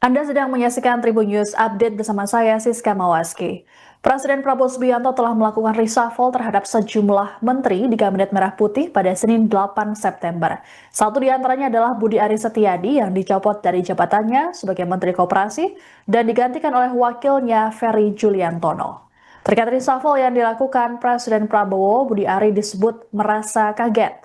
Anda sedang menyaksikan Tribun News Update bersama saya, Siska Mawaski. Presiden Prabowo Subianto telah melakukan reshuffle terhadap sejumlah menteri di Kabinet Merah Putih pada Senin 8 September. Satu di antaranya adalah Budi Aris Setiadi yang dicopot dari jabatannya sebagai Menteri Koperasi dan digantikan oleh wakilnya Ferry Juliantono. Terkait reshuffle yang dilakukan Presiden Prabowo, Budi Ari disebut merasa kaget.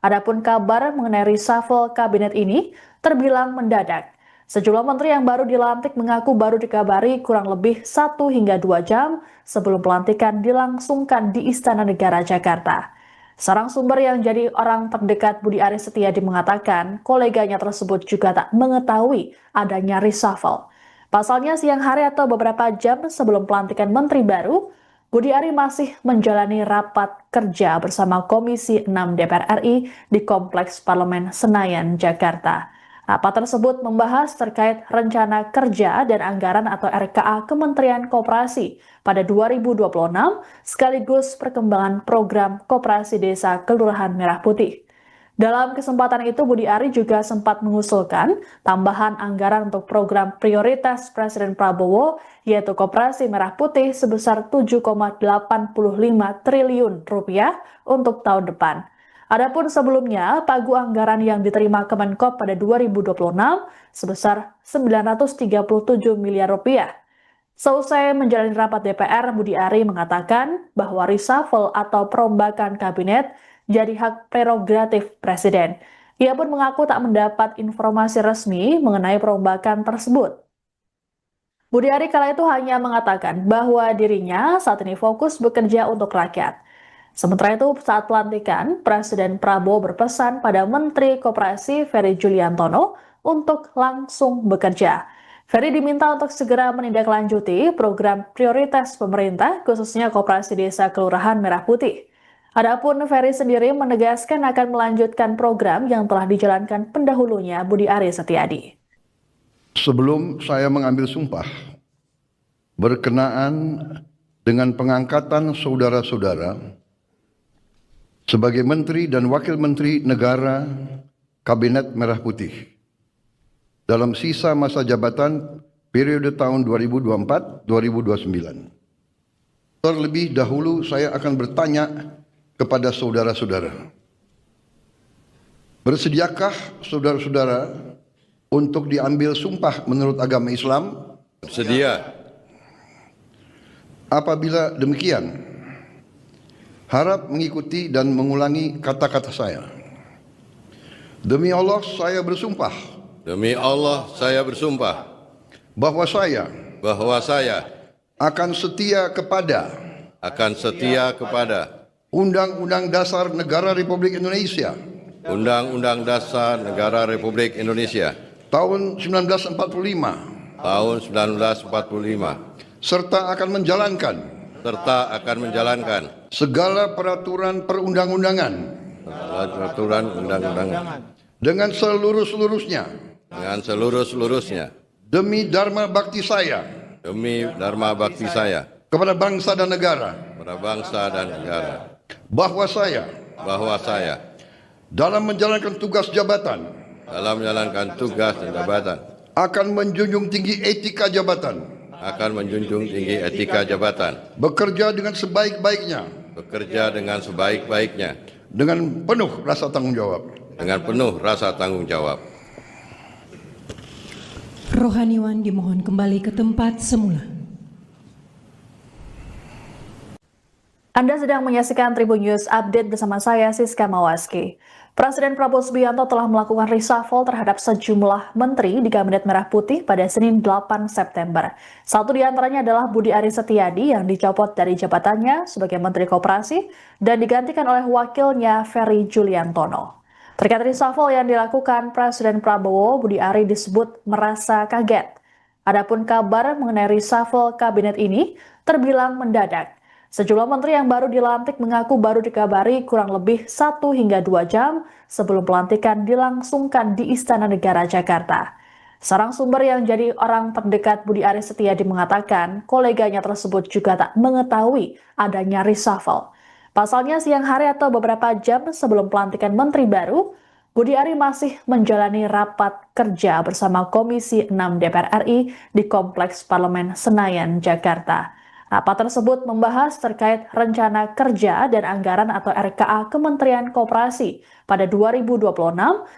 Adapun kabar mengenai reshuffle kabinet ini terbilang mendadak. Sejumlah menteri yang baru dilantik mengaku baru dikabari kurang lebih 1 hingga 2 jam sebelum pelantikan dilangsungkan di Istana Negara Jakarta. Seorang sumber yang jadi orang terdekat Budi Aris Setiadi mengatakan koleganya tersebut juga tak mengetahui adanya reshuffle. Pasalnya siang hari atau beberapa jam sebelum pelantikan menteri baru, Budi Ari masih menjalani rapat kerja bersama Komisi 6 DPR RI di Kompleks Parlemen Senayan, Jakarta. Rapat tersebut membahas terkait rencana kerja dan anggaran atau RKA Kementerian Koperasi pada 2026 sekaligus perkembangan program Koperasi Desa Kelurahan Merah Putih. Dalam kesempatan itu, Budi Ari juga sempat mengusulkan tambahan anggaran untuk program prioritas Presiden Prabowo, yaitu Koperasi Merah Putih sebesar 7,85 triliun rupiah untuk tahun depan. Adapun sebelumnya, pagu anggaran yang diterima Kemenkop pada 2026 sebesar 937 miliar rupiah. Seusai menjalani rapat DPR, Budi Ari mengatakan bahwa reshuffle atau perombakan kabinet jadi hak prerogatif Presiden. Ia pun mengaku tak mendapat informasi resmi mengenai perombakan tersebut. Budi Ari kala itu hanya mengatakan bahwa dirinya saat ini fokus bekerja untuk rakyat. Sementara itu, saat pelantikan, Presiden Prabowo berpesan pada Menteri Koperasi Ferry Juliantono untuk langsung bekerja. Ferry diminta untuk segera menindaklanjuti program prioritas pemerintah, khususnya Koperasi Desa Kelurahan Merah Putih. Adapun Ferry sendiri menegaskan akan melanjutkan program yang telah dijalankan pendahulunya Budi Aris Setiadi. Sebelum saya mengambil sumpah berkenaan dengan pengangkatan saudara-saudara sebagai Menteri dan Wakil Menteri Negara Kabinet Merah Putih dalam sisa masa jabatan periode tahun 2024-2029. Terlebih dahulu saya akan bertanya kepada saudara-saudara. Bersediakah saudara-saudara untuk diambil sumpah menurut agama Islam? Bersedia. Apabila demikian, harap mengikuti dan mengulangi kata-kata saya. Demi Allah saya bersumpah. Demi Allah saya bersumpah Bahwa saya akan setia kepada Undang-Undang Dasar Negara Republik Indonesia Undang-Undang Dasar Negara Republik Indonesia tahun 1945 tahun 1945 serta akan menjalankan segala peraturan perundang-undangan dengan seluruh-seluruhnya demi dharma bakti saya kepada bangsa dan negara, bahwa saya dalam menjalankan tugas jabatan akan menjunjung tinggi etika jabatan, bekerja dengan sebaik-baiknya dengan penuh rasa tanggung jawab. Rohaniwan dimohon kembali ke tempat semula. Anda sedang menyaksikan Tribun News Update bersama saya, Siska Mawaski. Presiden Prabowo Subianto telah melakukan reshuffle terhadap sejumlah menteri di Kabinet Merah Putih pada Senin 8 September. Satu di antaranya adalah Budi Aris Setiadi yang dicopot dari jabatannya sebagai Menteri Koperasi dan digantikan oleh wakilnya Ferry Juliantono. Terkait reshuffle yang dilakukan Presiden Prabowo, Budi Ari disebut merasa kaget. Adapun kabar mengenai reshuffle kabinet ini terbilang mendadak. Sejumlah menteri yang baru dilantik mengaku baru dikabari kurang lebih 1 hingga 2 jam sebelum pelantikan dilangsungkan di Istana Negara Jakarta. Seorang sumber yang jadi orang terdekat Budi Aris Setiadi mengatakan koleganya tersebut juga tak mengetahui adanya reshuffle. Pasalnya siang hari atau beberapa jam sebelum pelantikan menteri baru, Budi Ari masih menjalani rapat kerja bersama Komisi 6 DPR RI di Kompleks Parlemen Senayan, Jakarta. Rapat tersebut membahas terkait rencana kerja dan anggaran atau RKA Kementerian Koperasi pada 2026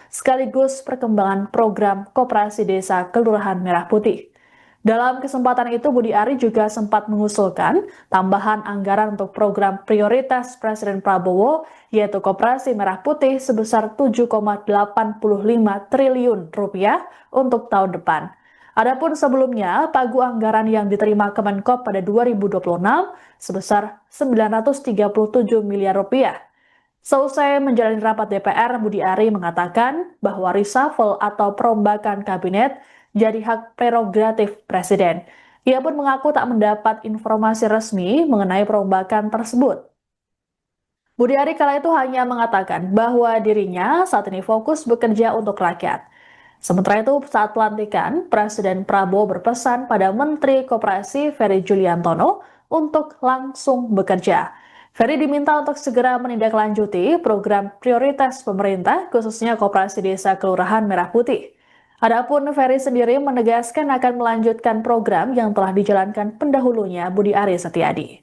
sekaligus perkembangan program Koperasi Desa Kelurahan Merah Putih. Dalam kesempatan itu, Budi Ari juga sempat mengusulkan tambahan anggaran untuk program prioritas Presiden Prabowo, yaitu Koperasi Merah Putih sebesar 7,85 triliun rupiah untuk tahun depan. Adapun sebelumnya, pagu anggaran yang diterima Kemenkop pada 2026 sebesar 937 miliar rupiah. Seusai menjalani rapat DPR, Budi Ari mengatakan bahwa reshuffle atau perombakan kabinet jadi hak prerogatif Presiden. Ia pun mengaku tak mendapat informasi resmi mengenai perombakan tersebut. Budi Ari kala itu hanya mengatakan bahwa dirinya saat ini fokus bekerja untuk rakyat. Sementara itu, saat pelantikan, Presiden Prabowo berpesan pada Menteri Koperasi Ferry Juliantono untuk langsung bekerja. Ferry diminta untuk segera menindaklanjuti program prioritas pemerintah, khususnya Koperasi Desa Kelurahan Merah Putih. Adapun Ferry sendiri menegaskan akan melanjutkan program yang telah dijalankan pendahulunya Budi Ari Setiadi.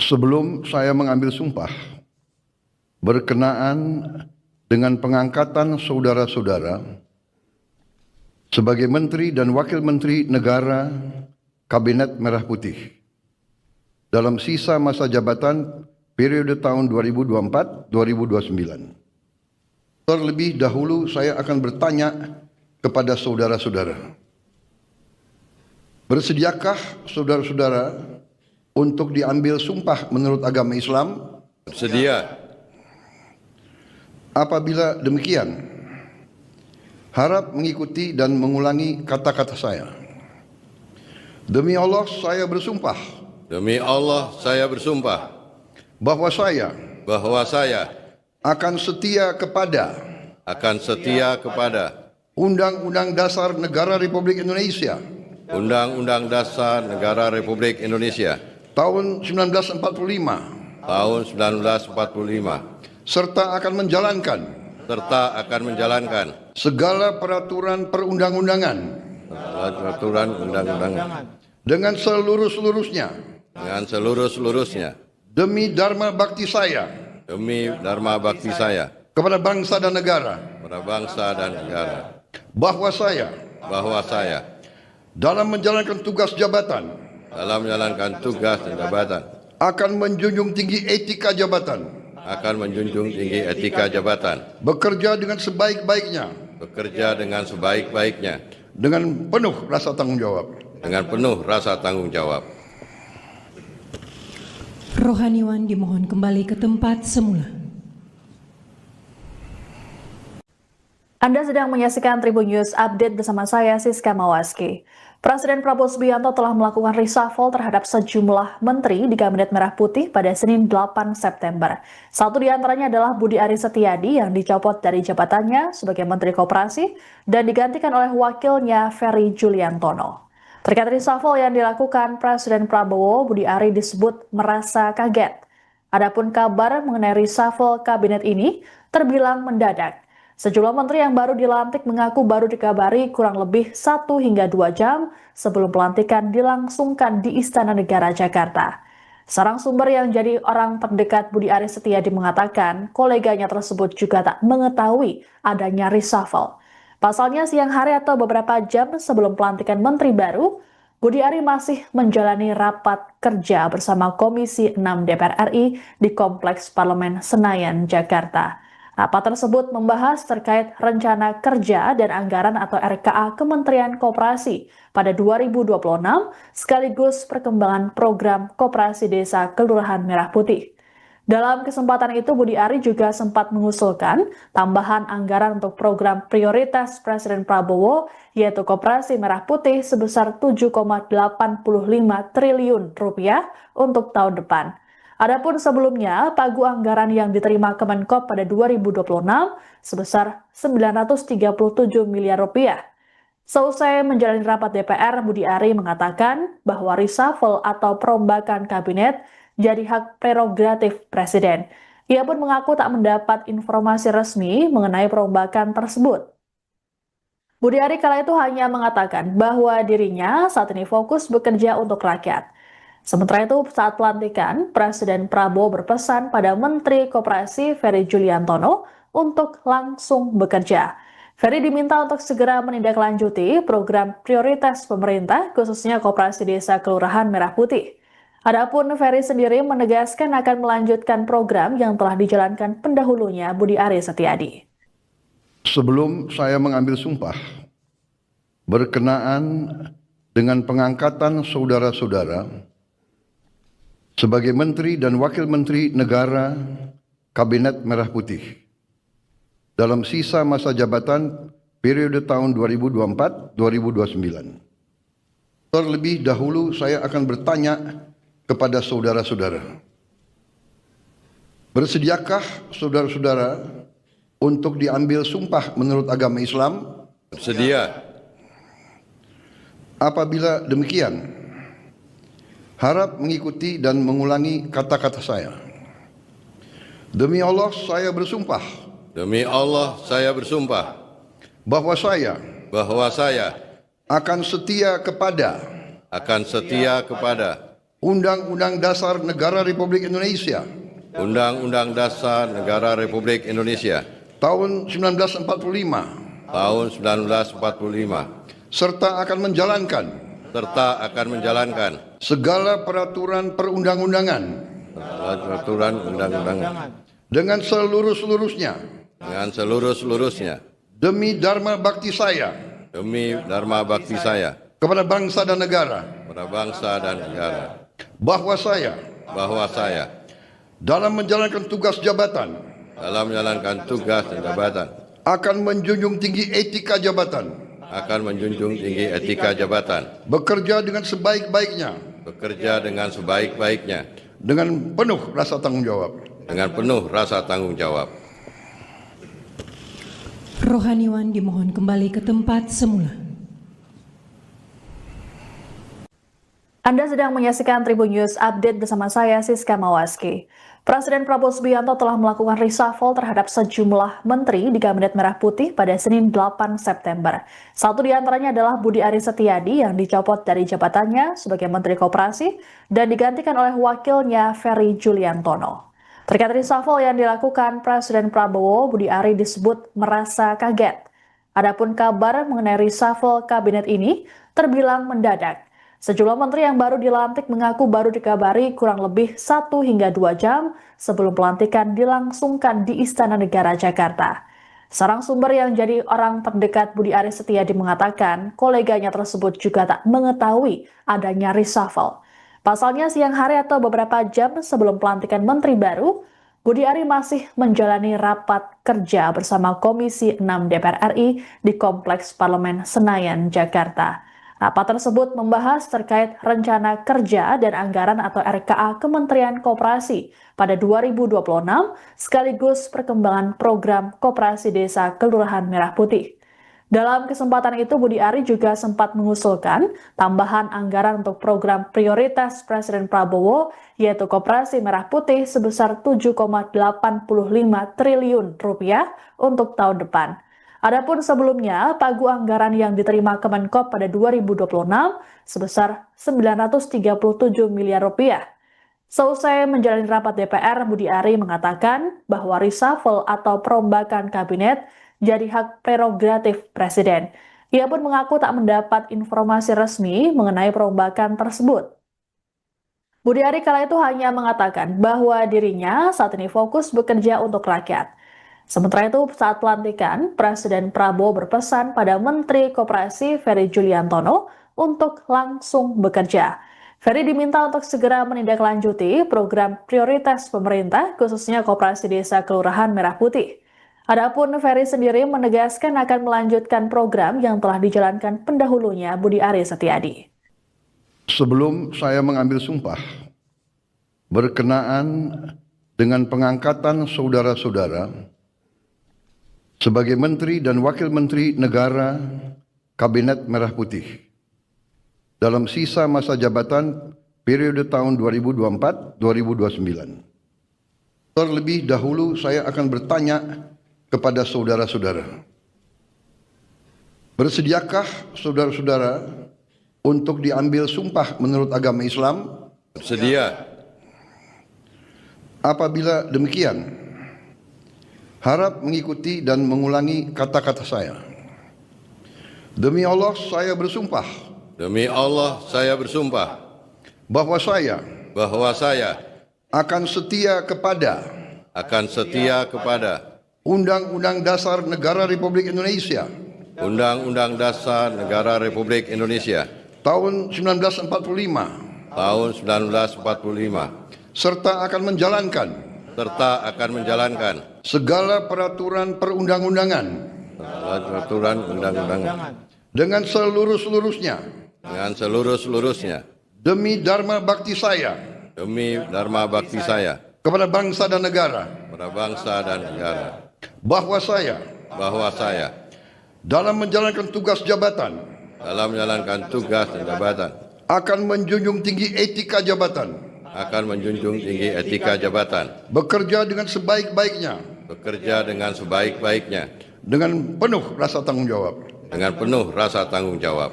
Sebelum saya mengambil sumpah berkenaan dengan pengangkatan saudara-saudara sebagai Menteri dan Wakil Menteri Negara Kabinet Merah Putih dalam sisa masa jabatan periode tahun 2024-2029. Terlebih dahulu saya akan bertanya kepada saudara-saudara, bersediakah saudara-saudara untuk diambil sumpah menurut agama Islam? Bersedia. Apabila demikian, harap mengikuti dan mengulangi kata-kata saya. Demi Allah saya bersumpah. Demi Allah saya bersumpah Bahwa saya akan setia kepada Undang-Undang Dasar Negara Republik Indonesia Undang-Undang Dasar Negara Republik Indonesia tahun 1945 tahun 1945 serta akan menjalankan segala peraturan perundang-undangan dengan seluruh-seluruhnya demi dharma bakti saya kepada bangsa dan negara, bahwa saya dalam menjalankan tugas jabatan akan menjunjung tinggi etika jabatan, bekerja dengan sebaik-baiknya dengan penuh rasa tanggung jawab. Rohaniwan dimohon kembali ke tempat semula. Anda sedang menyaksikan Tribun News Update bersama saya, Siska Mawaski. Presiden Prabowo Subianto telah melakukan reshuffle terhadap sejumlah menteri di Kabinet Merah Putih pada Senin 8 September. Satu di antaranya adalah Budi Ari Setiadi yang dicopot dari jabatannya sebagai Menteri Koperasi dan digantikan oleh wakilnya Ferry Juliantono. Terkait reshuffle yang dilakukan Presiden Prabowo, Budi Ari disebut merasa kaget. Adapun kabar mengenai reshuffle kabinet ini terbilang mendadak. Sejumlah menteri yang baru dilantik mengaku baru dikabari kurang lebih 1 hingga 2 jam sebelum pelantikan dilangsungkan di Istana Negara Jakarta. Seorang sumber yang jadi orang terdekat Budi Ari Setiadi mengatakan koleganya tersebut juga tak mengetahui adanya reshuffle. Pasalnya siang hari atau beberapa jam sebelum pelantikan menteri baru, Budi Ari masih menjalani rapat kerja bersama Komisi 6 DPR RI di Kompleks Parlemen Senayan, Jakarta. Rapat tersebut membahas terkait rencana kerja dan anggaran atau RKA Kementerian Koperasi pada 2026 sekaligus perkembangan program Koperasi Desa Kelurahan Merah Putih. Dalam kesempatan itu, Budi Ari juga sempat mengusulkan tambahan anggaran untuk program prioritas Presiden Prabowo, yaitu Koperasi Merah Putih sebesar 7,85 triliun rupiah untuk tahun depan. Adapun sebelumnya, pagu anggaran yang diterima Kemenkop pada 2026 sebesar 937 miliar rupiah. Seusai menjalani rapat DPR, Budi Ari mengatakan bahwa reshuffle atau perombakan kabinet jadi hak prerogatif Presiden. Ia pun mengaku tak mendapat informasi resmi mengenai perombakan tersebut. Budi Ari kala itu hanya mengatakan bahwa dirinya saat ini fokus bekerja untuk rakyat. Sementara itu, saat pelantikan, Presiden Prabowo berpesan pada Menteri Koperasi Ferry Juliantono untuk langsung bekerja. Ferry diminta untuk segera menindaklanjuti program prioritas pemerintah, khususnya Koperasi Desa Kelurahan Merah Putih. Adapun Ferry sendiri menegaskan akan melanjutkan program yang telah dijalankan pendahulunya Budi Ari Setiadi. Sebelum saya mengambil sumpah berkenaan dengan pengangkatan saudara-saudara sebagai Menteri dan Wakil Menteri Negara Kabinet Merah Putih dalam sisa masa jabatan periode tahun 2024-2029. Terlebih dahulu saya akan bertanya kepada saudara-saudara, bersediakah saudara-saudara untuk diambil sumpah menurut agama Islam? Bersedia. Apabila demikian, harap mengikuti dan mengulangi kata-kata saya. Demi Allah saya bersumpah. Demi Allah saya bersumpah Bahwa saya akan setia kepada Undang-Undang Dasar Negara Republik Indonesia Undang-Undang Dasar Negara Republik Indonesia tahun 1945 tahun 1945 serta akan menjalankan segala peraturan perundang-undangan dengan seluruh-seluruhnya demi dharma bakti saya kepada bangsa dan negara, bahwa saya dalam menjalankan tugas jabatan akan menjunjung tinggi etika jabatan, bekerja dengan sebaik-baiknya dengan penuh rasa tanggung jawab. Rohaniwan dimohon kembali ke tempat semula. Anda sedang menyaksikan Tribun News Update bersama saya, Siska Mawaski. Presiden Prabowo Subianto telah melakukan reshuffle terhadap sejumlah menteri di Kabinet Merah Putih pada Senin 8 September. Satu di antaranya adalah Budi Ari Setiadi yang dicopot dari jabatannya sebagai Menteri Koperasi dan digantikan oleh wakilnya Ferry Juliantono. Terkait reshuffle yang dilakukan Presiden Prabowo, Budi Ari disebut merasa kaget. Adapun kabar mengenai reshuffle kabinet ini terbilang mendadak. Sejumlah menteri yang baru dilantik mengaku baru dikabari kurang lebih 1 hingga 2 jam sebelum pelantikan dilangsungkan di Istana Negara Jakarta. Seorang sumber yang jadi orang terdekat Budi Ari Setiadi mengatakan koleganya tersebut juga tak mengetahui adanya reshuffle. Pasalnya siang hari atau beberapa jam sebelum pelantikan menteri baru, Budi Ari masih menjalani rapat kerja bersama Komisi 6 DPR RI di Kompleks Parlemen Senayan, Jakarta. Rapat tersebut membahas terkait rencana kerja dan anggaran atau RKA Kementerian Koperasi pada 2026 sekaligus perkembangan program Koperasi Desa Kelurahan Merah Putih. Dalam kesempatan itu, Budi Ari juga sempat mengusulkan tambahan anggaran untuk program prioritas Presiden Prabowo, yaitu Koperasi Merah Putih sebesar 7,85 triliun rupiah untuk tahun depan. Adapun sebelumnya, pagu anggaran yang diterima Kemenkop pada 2026 sebesar 937 miliar rupiah. Seusai menjalani rapat DPR, Budi Ari mengatakan bahwa reshuffle atau perombakan kabinet jadi hak prerogatif Presiden. Ia pun mengaku tak mendapat informasi resmi mengenai perombakan tersebut. Budi Ari kala itu hanya mengatakan bahwa dirinya saat ini fokus bekerja untuk rakyat. Sementara itu, saat pelantikan, Presiden Prabowo berpesan pada Menteri Koperasi Ferry Juliantono untuk langsung bekerja. Ferry diminta untuk segera menindaklanjuti program prioritas pemerintah, khususnya Koperasi Desa Kelurahan Merah Putih. Adapun Ferry sendiri menegaskan akan melanjutkan program yang telah dijalankan pendahulunya Budi Ari Setiadi. Sebelum saya mengambil sumpah berkenaan dengan pengangkatan saudara-saudara sebagai Menteri dan Wakil Menteri Negara Kabinet Merah Putih dalam sisa masa jabatan periode tahun 2024-2029. Terlebih dahulu saya akan bertanya kepada saudara-saudara. Bersediakah saudara-saudara untuk diambil sumpah menurut agama Islam? Bersedia. Apabila demikian, harap mengikuti dan mengulangi kata-kata saya. Demi Allah saya bersumpah Demi Allah saya bersumpah bahwa saya bahwa saya akan setia kepada akan setia kepada Undang-Undang Dasar Negara Republik Indonesia Undang-Undang Dasar Negara Republik Indonesia tahun 1945 tahun 1945 serta akan menjalankan segala peraturan perundang-undangan peraturan undang-undangan dengan seluruh-seluruhnya demi dharma bakti saya demi dharma bakti saya kepada bangsa dan negara, pada bangsa dan negara, bahwa saya dalam menjalankan tugas jabatan dalam menjalankan tugas dan jabatan akan menjunjung tinggi etika jabatan, bekerja dengan sebaik-baiknya dengan penuh rasa tanggung jawab.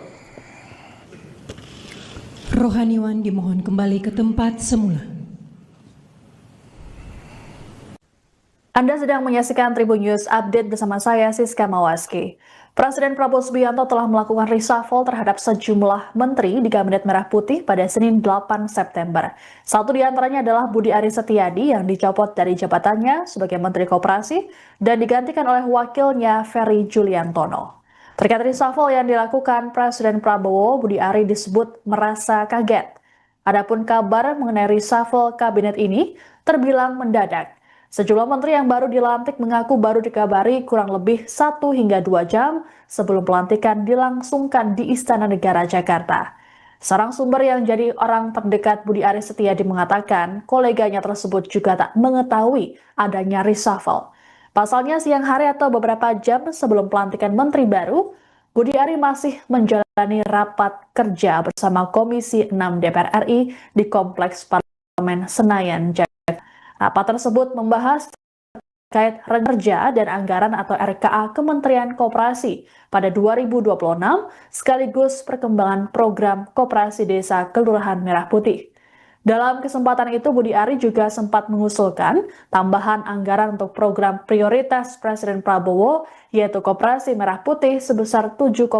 Rohaniwan dimohon kembali ke tempat semula. Anda sedang menyaksikan Tribun News Update bersama saya, Siska Mawaski. Presiden Prabowo Subianto telah melakukan reshuffle terhadap sejumlah menteri di Kabinet Merah Putih pada Senin 8 September. Satu di antaranya adalah Budi Aris Setiadi yang dicopot dari jabatannya sebagai Menteri Koperasi dan digantikan oleh wakilnya Ferry Juliantono. Terkait reshuffle yang dilakukan Presiden Prabowo, Budi Ari disebut merasa kaget. Adapun kabar mengenai reshuffle kabinet ini terbilang mendadak. Sejumlah menteri yang baru dilantik mengaku baru dikabari kurang lebih 1 hingga 2 jam sebelum pelantikan dilangsungkan di Istana Negara Jakarta. Seorang sumber yang jadi orang terdekat Budi Aris Setiadi mengatakan koleganya tersebut juga tak mengetahui adanya reshuffle. Pasalnya siang hari atau beberapa jam sebelum pelantikan menteri baru, Budi Ari masih menjalani rapat kerja bersama Komisi 6 DPR RI di Kompleks Parlemen Senayan, Jakarta. Rapat tersebut membahas terkait kerja dan anggaran atau RKA Kementerian Koperasi pada 2026 sekaligus perkembangan program Koperasi Desa Kelurahan Merah Putih. Dalam kesempatan itu, Budi Ari juga sempat mengusulkan tambahan anggaran untuk program prioritas Presiden Prabowo, yaitu Koperasi Merah Putih sebesar 7,85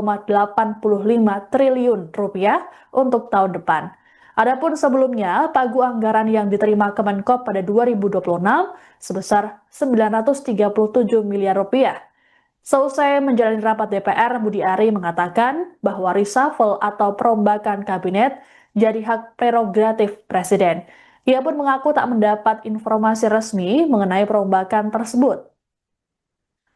triliun rupiah untuk tahun depan. Adapun sebelumnya, pagu anggaran yang diterima Kemenkop pada 2026 sebesar 937 miliar rupiah. Seusai menjalani rapat DPR, Budi Ari mengatakan bahwa reshuffle atau perombakan kabinet jadi hak prerogatif Presiden. Ia pun mengaku tak mendapat informasi resmi mengenai perombakan tersebut.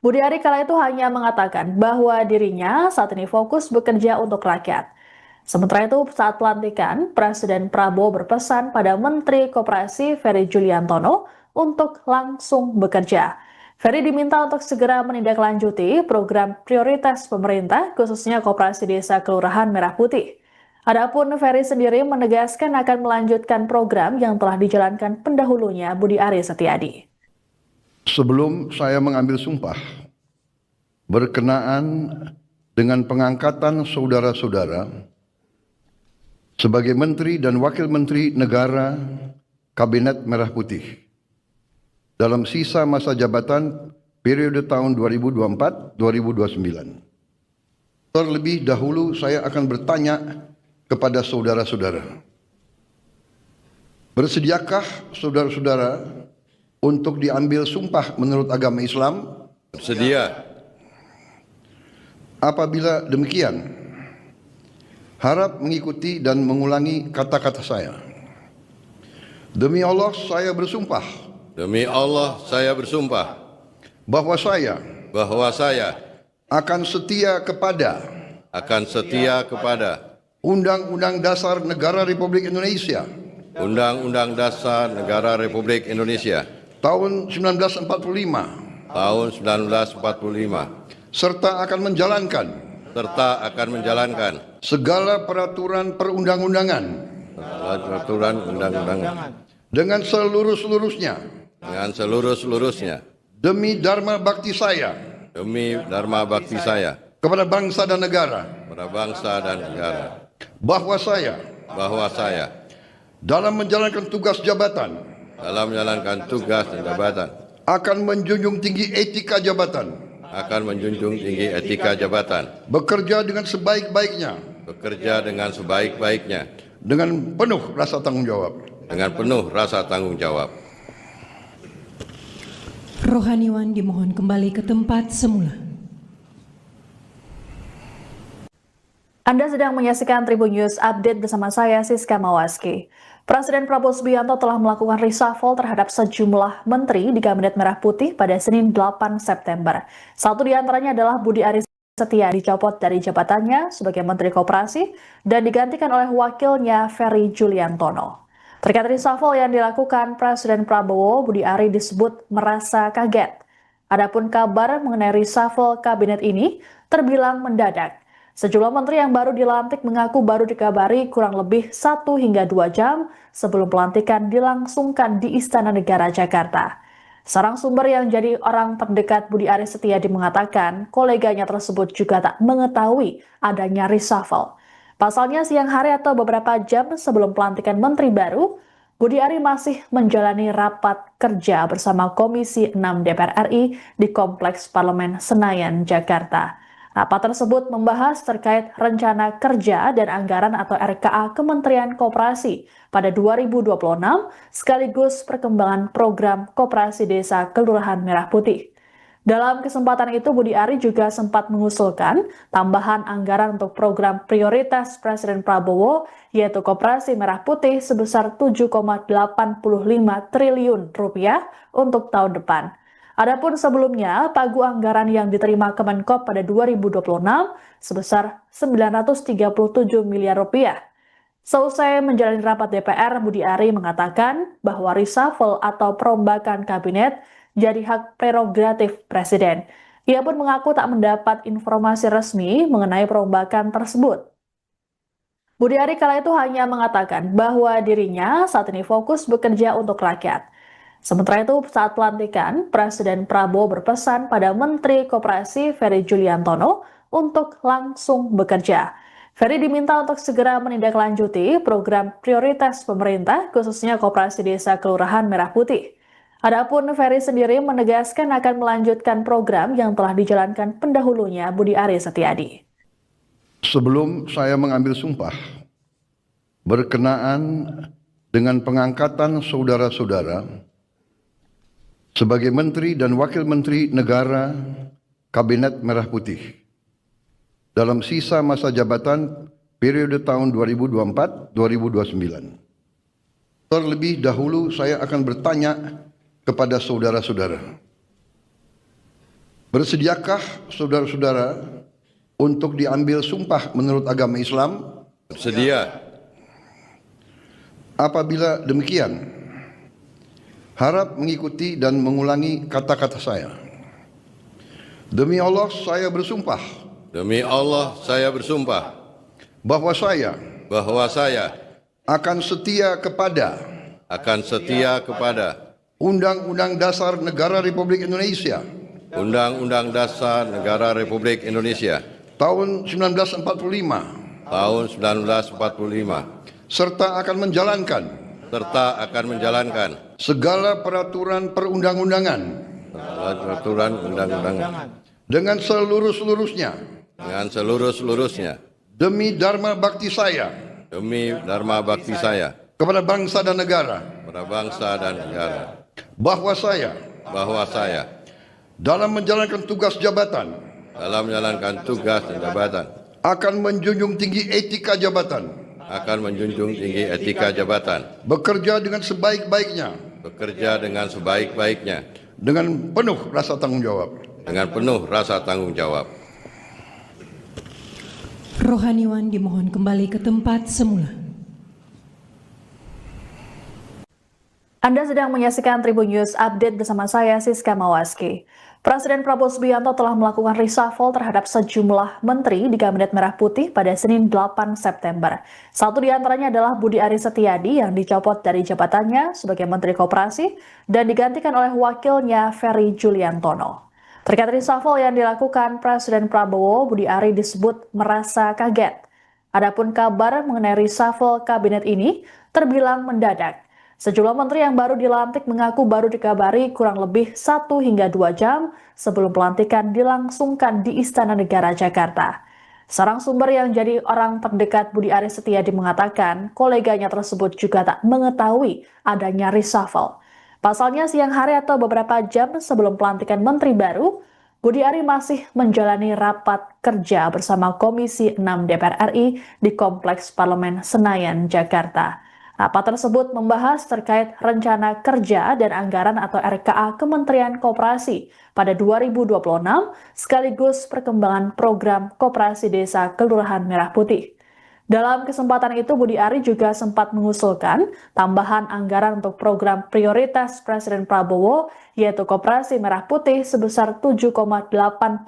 Budi Ari kala itu hanya mengatakan bahwa dirinya saat ini fokus bekerja untuk rakyat. Sementara itu, saat pelantikan, Presiden Prabowo berpesan pada Menteri Koperasi Ferry Juliantono untuk langsung bekerja. Ferry diminta untuk segera menindaklanjuti program prioritas pemerintah, khususnya Koperasi Desa Kelurahan Merah Putih. Adapun Ferry sendiri menegaskan akan melanjutkan program yang telah dijalankan pendahulunya Budi Aris Setiadi. Sebelum saya mengambil sumpah berkenaan dengan pengangkatan saudara-saudara sebagai Menteri dan Wakil Menteri Negara Kabinet Merah Putih dalam sisa masa jabatan periode tahun 2024-2029. Terlebih dahulu saya akan bertanya kepada saudara-saudara. Bersediakah saudara-saudara untuk diambil sumpah menurut agama Islam? Bersedia. Apabila demikian, harap mengikuti dan mengulangi kata-kata saya. Demi Allah saya bersumpah bahwa saya akan setia kepada Undang-Undang Dasar Negara Republik Indonesia Undang-Undang Dasar Negara Republik Indonesia tahun 1945 serta akan menjalankan segala peraturan perundang-undangan dengan seluruh-seluruhnya dengan seluruh-seluruhnya demi dharma bakti saya demi dharma bakti saya kepada bangsa dan negara, kepada bangsa dan negara, bahwa saya dalam menjalankan tugas jabatan dalam menjalankan tugas dan jabatan akan menjunjung tinggi etika jabatan, akan menjunjung tinggi etika jabatan, bekerja dengan sebaik-baiknya, bekerja dengan sebaik-baiknya, dengan penuh rasa tanggung jawab. dengan penuh rasa tanggung jawab. Rohaniwan dimohon kembali ke tempat semula. Anda sedang menyaksikan Tribun News Update bersama saya, Siska Mawaski. Presiden Prabowo Subianto telah melakukan reshuffle terhadap sejumlah menteri di Kabinet Merah Putih pada Senin 8 September. Satu di antaranya adalah Budi Ari Setia dicopot dari jabatannya sebagai Menteri Koperasi dan digantikan oleh wakilnya Ferry Juliantono. Terkait reshuffle yang dilakukan Presiden Prabowo, Budi Ari disebut merasa kaget. Adapun kabar mengenai reshuffle kabinet ini terbilang mendadak. Sejumlah menteri yang baru dilantik mengaku baru dikabari kurang lebih 1 hingga 2 jam sebelum pelantikan dilangsungkan di Istana Negara Jakarta. Seorang sumber yang jadi orang terdekat Budi Ari Setiadi mengatakan koleganya tersebut juga tak mengetahui adanya reshuffle. Pasalnya siang hari atau beberapa jam sebelum pelantikan menteri baru, Budi Ari masih menjalani rapat kerja bersama Komisi 6 DPR RI di Kompleks Parlemen Senayan, Jakarta. Rapat tersebut membahas terkait rencana kerja dan anggaran atau RKA Kementerian Koperasi pada 2026 sekaligus perkembangan program Koperasi Desa Kelurahan Merah Putih. Dalam kesempatan itu, Budi Ari juga sempat mengusulkan tambahan anggaran untuk program prioritas Presiden Prabowo, yaitu Koperasi Merah Putih sebesar 7,85 triliun rupiah untuk tahun depan. Adapun sebelumnya, pagu anggaran yang diterima Kemenkop pada 2026 sebesar 937 miliar rupiah. Seusai menjalani rapat DPR, Budi Ari mengatakan bahwa reshuffle atau perombakan kabinet jadi hak prerogatif Presiden. Ia pun mengaku tak mendapat informasi resmi mengenai perombakan tersebut. Budi Ari kala itu hanya mengatakan bahwa dirinya saat ini fokus bekerja untuk rakyat. Sementara itu, saat pelantikan, Presiden Prabowo berpesan pada Menteri Koperasi Ferry Juliantono untuk langsung bekerja. Ferry diminta untuk segera menindaklanjuti program prioritas pemerintah, khususnya Koperasi Desa Kelurahan Merah Putih. Adapun Ferry sendiri menegaskan akan melanjutkan program yang telah dijalankan pendahulunya Budi Ari Setiadi. Sebelum saya mengambil sumpah berkenaan dengan pengangkatan saudara-saudara sebagai Menteri dan Wakil Menteri Negara Kabinet Merah Putih dalam sisa masa jabatan periode tahun 2024-2029. Terlebih dahulu saya akan bertanya kepada saudara-saudara. Bersediakah saudara-saudara untuk diambil sumpah menurut agama Islam? Bersedia. Apabila demikian, harap mengikuti dan mengulangi kata-kata saya. Demi Allah saya bersumpah. Demi Allah saya bersumpah Bahwa saya bahwa saya akan setia kepada Undang-Undang Dasar Negara Republik Indonesia Undang-Undang Dasar Negara Republik Indonesia tahun 1945 tahun 1945 serta akan menjalankan segala peraturan perundang-undangan peraturan undang-undangan dengan seluruh-seluruhnya demi dharma bakti saya kepada bangsa dan negara, bahwa saya dalam menjalankan tugas jabatan akan menjunjung tinggi etika jabatan, bekerja dengan sebaik-baiknya, dengan penuh rasa tanggung jawab. Rohaniwan dimohon kembali ke tempat semula. Anda sedang menyaksikan Tribun News Update bersama saya, Siska Mawaski. Presiden Prabowo Subianto telah melakukan reshuffle terhadap sejumlah menteri di Kabinet Merah Putih pada Senin 8 September. Satu di antaranya adalah Budi Aris Setiadi yang dicopot dari jabatannya sebagai Menteri Koperasi dan digantikan oleh wakilnya Ferry Juliantono. Terkait reshuffle yang dilakukan Presiden Prabowo, Budi Ari disebut merasa kaget. Adapun kabar mengenai reshuffle kabinet ini terbilang mendadak. Sejumlah menteri yang baru dilantik mengaku baru dikabari kurang lebih 1 hingga 2 jam sebelum pelantikan dilangsungkan di Istana Negara Jakarta. Seorang sumber yang jadi orang terdekat Budi Aris Setiadi mengatakan koleganya tersebut juga tak mengetahui adanya reshuffle. Pasalnya siang hari atau beberapa jam sebelum pelantikan menteri baru, Budi Ari masih menjalani rapat kerja bersama Komisi 6 DPR RI di Kompleks Parlemen Senayan, Jakarta. Rapat tersebut membahas terkait rencana kerja dan anggaran atau RKA Kementerian Koperasi pada 2026 sekaligus perkembangan program Koperasi Desa Kelurahan Merah Putih. Dalam kesempatan itu, Budi Ari juga sempat mengusulkan tambahan anggaran untuk program prioritas Presiden Prabowo, yaitu Koperasi Merah Putih sebesar 7,85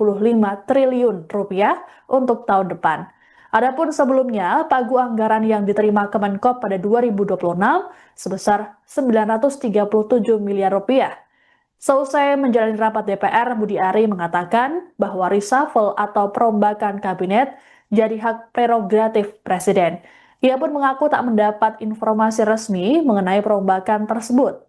triliun rupiah untuk tahun depan. Adapun sebelumnya, pagu anggaran yang diterima Kemenkop pada 2026 sebesar 937 miliar rupiah. Seusai menjalani rapat DPR, Budi Ari mengatakan bahwa reshuffle atau perombakan kabinet jadi hak prerogatif Presiden. Ia pun mengaku tak mendapat informasi resmi mengenai perombakan tersebut.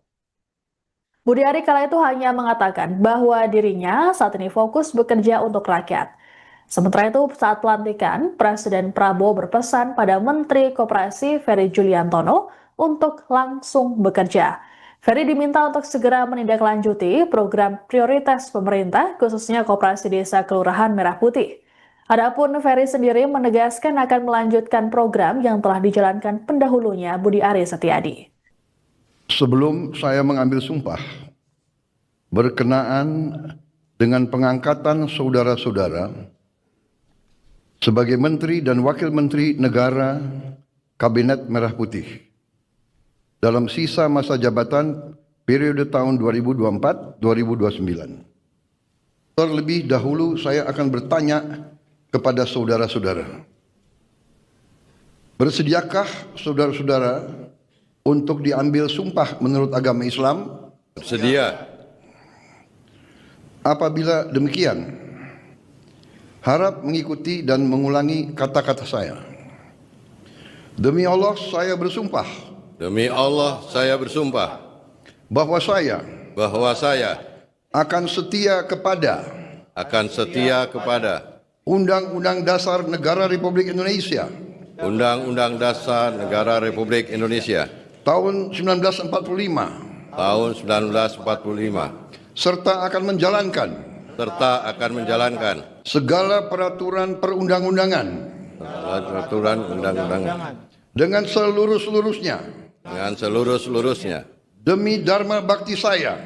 Budi Ari kala itu hanya mengatakan bahwa dirinya saat ini fokus bekerja untuk rakyat. Sementara itu, saat pelantikan, Presiden Prabowo berpesan pada Menteri Koperasi Ferry Juliantono untuk langsung bekerja. Ferry diminta untuk segera menindaklanjuti program prioritas pemerintah, khususnya Koperasi Desa Kelurahan Merah Putih. Adapun Ferry sendiri menegaskan akan melanjutkan program yang telah dijalankan pendahulunya Budi Aris Setiadi. Sebelum saya mengambil sumpah berkenaan dengan pengangkatan saudara-saudara sebagai Menteri dan Wakil Menteri Negara Kabinet Merah Putih dalam sisa masa jabatan periode tahun 2024-2029. Terlebih dahulu saya akan bertanya kepada saudara-saudara. Bersediakah saudara-saudara untuk diambil sumpah menurut agama Islam? Bersedia. Apabila demikian, harap mengikuti dan mengulangi kata-kata saya. Demi Allah saya bersumpah. Demi Allah saya bersumpah Bahwa saya akan setia kepada Undang-Undang Dasar Negara Republik Indonesia Undang-Undang Dasar Negara Republik Indonesia tahun 1945 tahun 1945 serta akan menjalankan segala peraturan perundang-undangan dengan seluruh-seluruhnya demi dharma bakti saya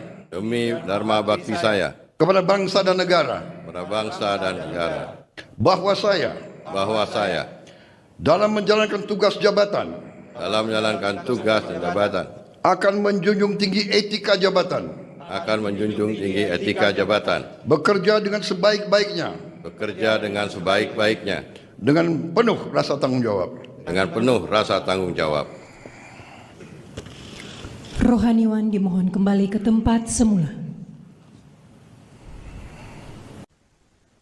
kepada bangsa dan negara, bahwa saya dalam menjalankan tugas jabatan akan menjunjung tinggi etika jabatan, bekerja dengan sebaik-baiknya dengan penuh rasa tanggung jawab. Rohaniwan dimohon kembali ke tempat semula.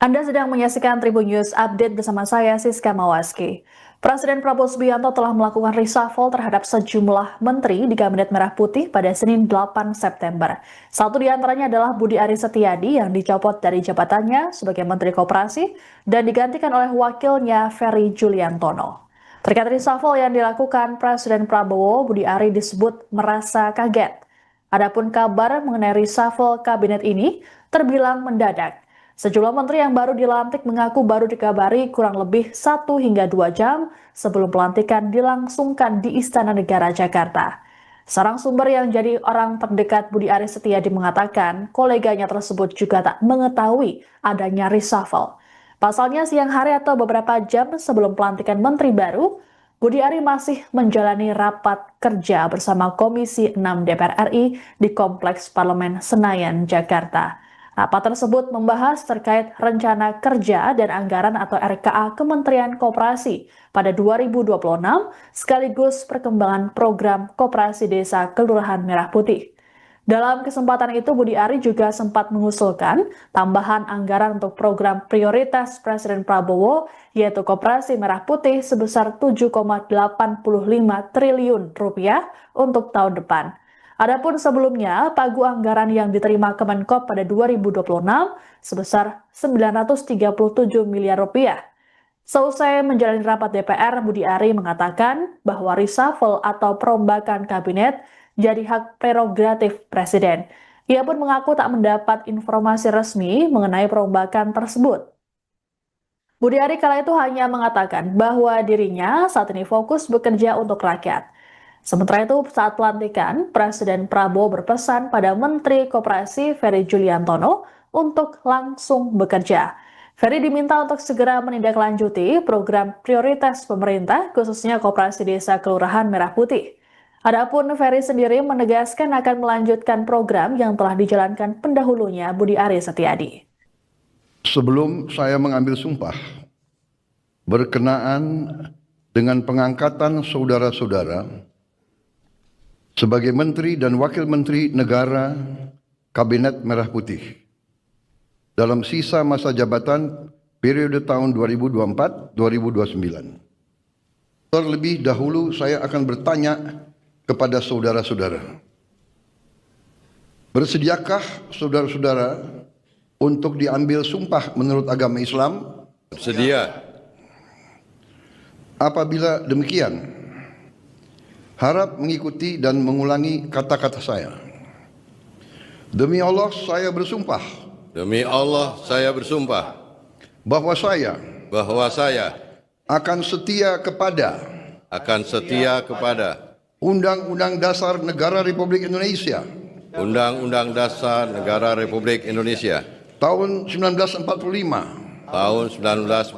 Anda sedang menyaksikan Tribun News Update bersama saya, Siska Mawaski. Presiden Prabowo Subianto telah melakukan reshuffle terhadap sejumlah menteri di Kabinet Merah Putih pada Senin 8 September. Satu di antaranya adalah Budi Aris Setiadi yang dicopot dari jabatannya sebagai Menteri Koperasi dan digantikan oleh wakilnya Ferry Juliantono. Terkait reshuffle yang dilakukan Presiden Prabowo, Budi Ari disebut merasa kaget. Adapun kabar mengenai reshuffle kabinet ini terbilang mendadak. Sejumlah menteri yang baru dilantik mengaku baru dikabari kurang lebih 1 hingga 2 jam sebelum pelantikan dilangsungkan di Istana Negara Jakarta. Seorang sumber yang jadi orang terdekat Budi Aris Setiadi mengatakan koleganya tersebut juga tak mengetahui adanya reshuffle. Pasalnya siang hari atau beberapa jam sebelum pelantikan menteri baru, Budi Ari masih menjalani rapat kerja bersama Komisi 6 DPR RI di Kompleks Parlemen Senayan, Jakarta. Rapat tersebut membahas terkait rencana kerja dan anggaran atau RKA Kementerian Koperasi pada 2026 sekaligus perkembangan program Koperasi Desa Kelurahan Merah Putih. Dalam kesempatan itu, Budi Ari juga sempat mengusulkan tambahan anggaran untuk program prioritas Presiden Prabowo, yaitu Koperasi Merah Putih sebesar 7,85 triliun rupiah untuk tahun depan. Adapun sebelumnya, pagu anggaran yang diterima Kemenkop pada 2026 sebesar 937 miliar rupiah. Seusai menjalani rapat DPR, Budi Ari mengatakan bahwa reshuffle atau perombakan kabinet jadi hak prerogatif Presiden. Ia pun mengaku tak mendapat informasi resmi mengenai perombakan tersebut. Budi Ari kala itu hanya mengatakan bahwa dirinya saat ini fokus bekerja untuk rakyat. Sementara itu, saat pelantikan, Presiden Prabowo berpesan pada Menteri Koperasi Ferry Juliantono untuk langsung bekerja. Ferry diminta untuk segera menindaklanjuti program prioritas pemerintah, khususnya Koperasi Desa Kelurahan Merah Putih. Adapun Ferry sendiri menegaskan akan melanjutkan program yang telah dijalankan pendahulunya Budi Ari Setiadi. Sebelum saya mengambil sumpah berkenaan dengan pengangkatan saudara-saudara sebagai Menteri dan Wakil Menteri Negara Kabinet Merah Putih dalam sisa masa jabatan periode tahun 2024-2029. Terlebih dahulu saya akan bertanya kepada saudara-saudara. Bersediakah saudara-saudara untuk diambil sumpah menurut agama Islam? Bersedia. Apabila demikian, harap mengikuti dan mengulangi kata-kata saya. Demi Allah saya bersumpah. Demi Allah saya bersumpah Bahwa saya akan setia kepada Undang-Undang Dasar Negara Republik Indonesia Undang-Undang Dasar Negara Republik Indonesia tahun 1945 tahun 1945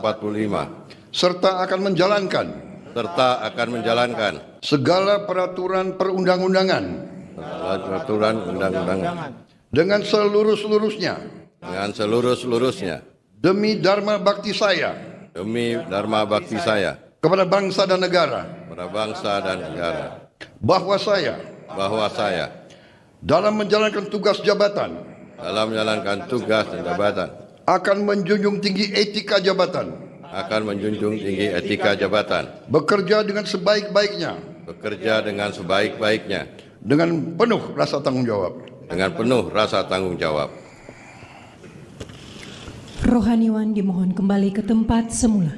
serta akan menjalankan segala peraturan perundang-undangan dengan seluruh-seluruhnya demi dharma bakti saya kepada bangsa dan negara, bahwa saya dalam menjalankan tugas jabatan akan menjunjung tinggi etika jabatan, bekerja dengan sebaik-baiknya dengan penuh rasa tanggung jawab. Rohaniwan dimohon kembali ke tempat semula.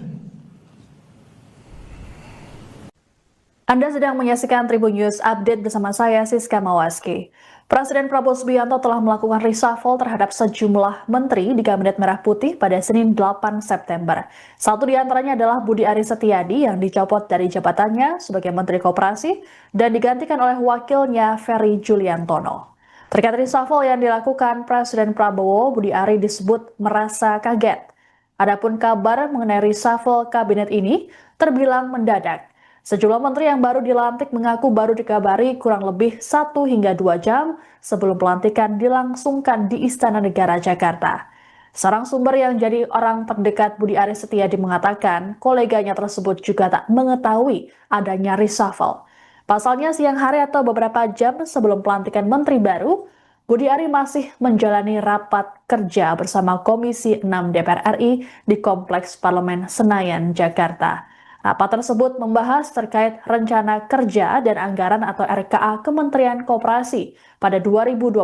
Anda sedang menyaksikan Tribun News Update bersama saya, Siska Mawaski. Presiden Prabowo Subianto telah melakukan reshuffle terhadap sejumlah menteri di Kabinet Merah Putih pada Senin 8 September. Satu di antaranya adalah Budi Ari Setiadi yang dicopot dari jabatannya sebagai Menteri Koperasi dan digantikan oleh wakilnya Ferry Juliantono. Terkait reshuffle yang dilakukan Presiden Prabowo, Budi Ari disebut merasa kaget. Adapun kabar mengenai reshuffle kabinet ini terbilang mendadak. Sejumlah menteri yang baru dilantik mengaku baru dikabari kurang lebih 1 hingga 2 jam sebelum pelantikan dilangsungkan di Istana Negara Jakarta. Seorang sumber yang jadi orang terdekat Budi Ari Setiadi mengatakan koleganya tersebut juga tak mengetahui adanya reshuffle. Pasalnya siang hari atau beberapa jam sebelum pelantikan menteri baru, Budi Ari masih menjalani rapat kerja bersama Komisi 6 DPR RI di Kompleks Parlemen Senayan, Jakarta. Rapat tersebut membahas terkait rencana kerja dan anggaran atau RKA Kementerian Koperasi pada 2026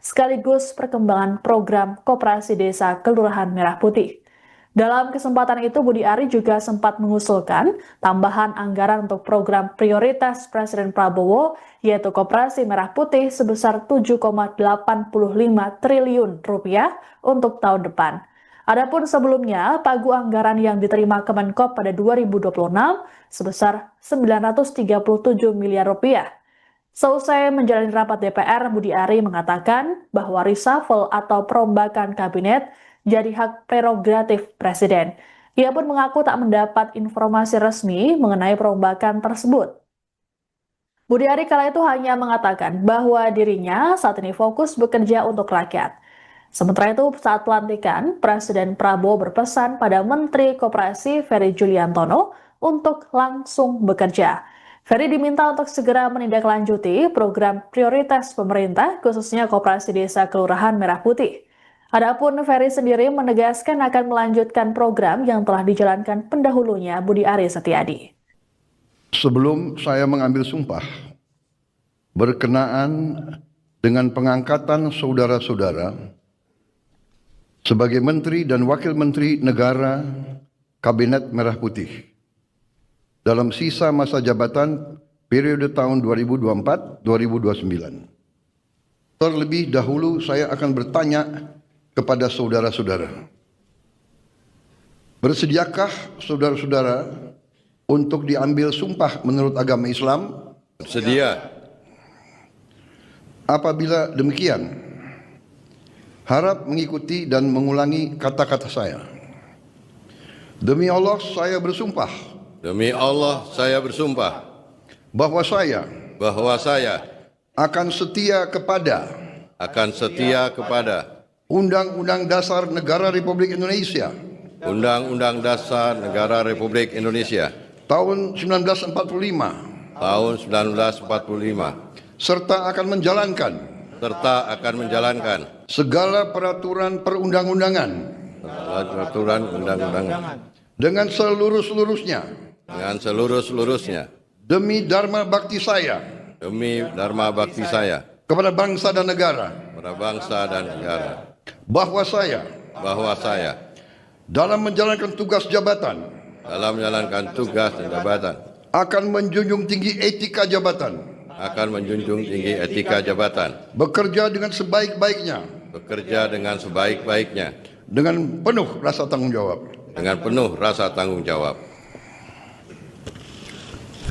sekaligus perkembangan program Koperasi Desa Kelurahan Merah Putih. Dalam kesempatan itu, Budi Ari juga sempat mengusulkan tambahan anggaran untuk program prioritas Presiden Prabowo, yaitu Koperasi Merah Putih sebesar 7,85 triliun rupiah untuk tahun depan. Adapun sebelumnya, pagu anggaran yang diterima Kemenkop pada 2026 sebesar 937 miliar rupiah. Seusai menjalani rapat DPR, Budi Ari mengatakan bahwa reshuffle atau perombakan kabinet jadi hak prerogatif Presiden. Ia pun mengaku tak mendapat informasi resmi mengenai perombakan tersebut. Budi Ari kala itu hanya mengatakan bahwa dirinya saat ini fokus bekerja untuk rakyat. Sementara itu, saat pelantikan, Presiden Prabowo berpesan pada Menteri Koperasi Ferry Juliantono untuk langsung bekerja. Ferry diminta untuk segera menindaklanjuti program prioritas pemerintah, khususnya Koperasi Desa Kelurahan Merah Putih. Adapun Ferry sendiri menegaskan akan melanjutkan program yang telah dijalankan pendahulunya Budi Ari Setiadi. Sebelum saya mengambil sumpah berkenaan dengan pengangkatan saudara-saudara sebagai Menteri dan Wakil Menteri Negara Kabinet Merah Putih dalam sisa masa jabatan periode tahun 2024-2029. Terlebih dahulu saya akan bertanya kepada saudara-saudara. Bersediakah saudara-saudara untuk diambil sumpah menurut agama Islam? Bersedia. Apabila demikian, harap mengikuti dan mengulangi kata-kata saya. Demi Allah saya bersumpah Demi Allah saya bersumpah bahwa saya bahwa saya akan setia kepada akan setia kepada Undang-Undang Dasar Negara Republik Indonesia Undang-Undang Dasar Negara Republik Indonesia tahun 1945 tahun 1945 serta akan menjalankan segala peraturan perundang-undangan peraturan undang-undangan dengan seluruh-seluruhnya demi dharma bakti saya kepada bangsa dan negara, bahwa saya dalam menjalankan tugas jabatan akan menjunjung tinggi etika jabatan, bekerja dengan sebaik-baiknya dengan penuh rasa tanggung jawab.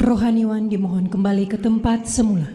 Rohaniwan dimohon kembali ke tempat semula.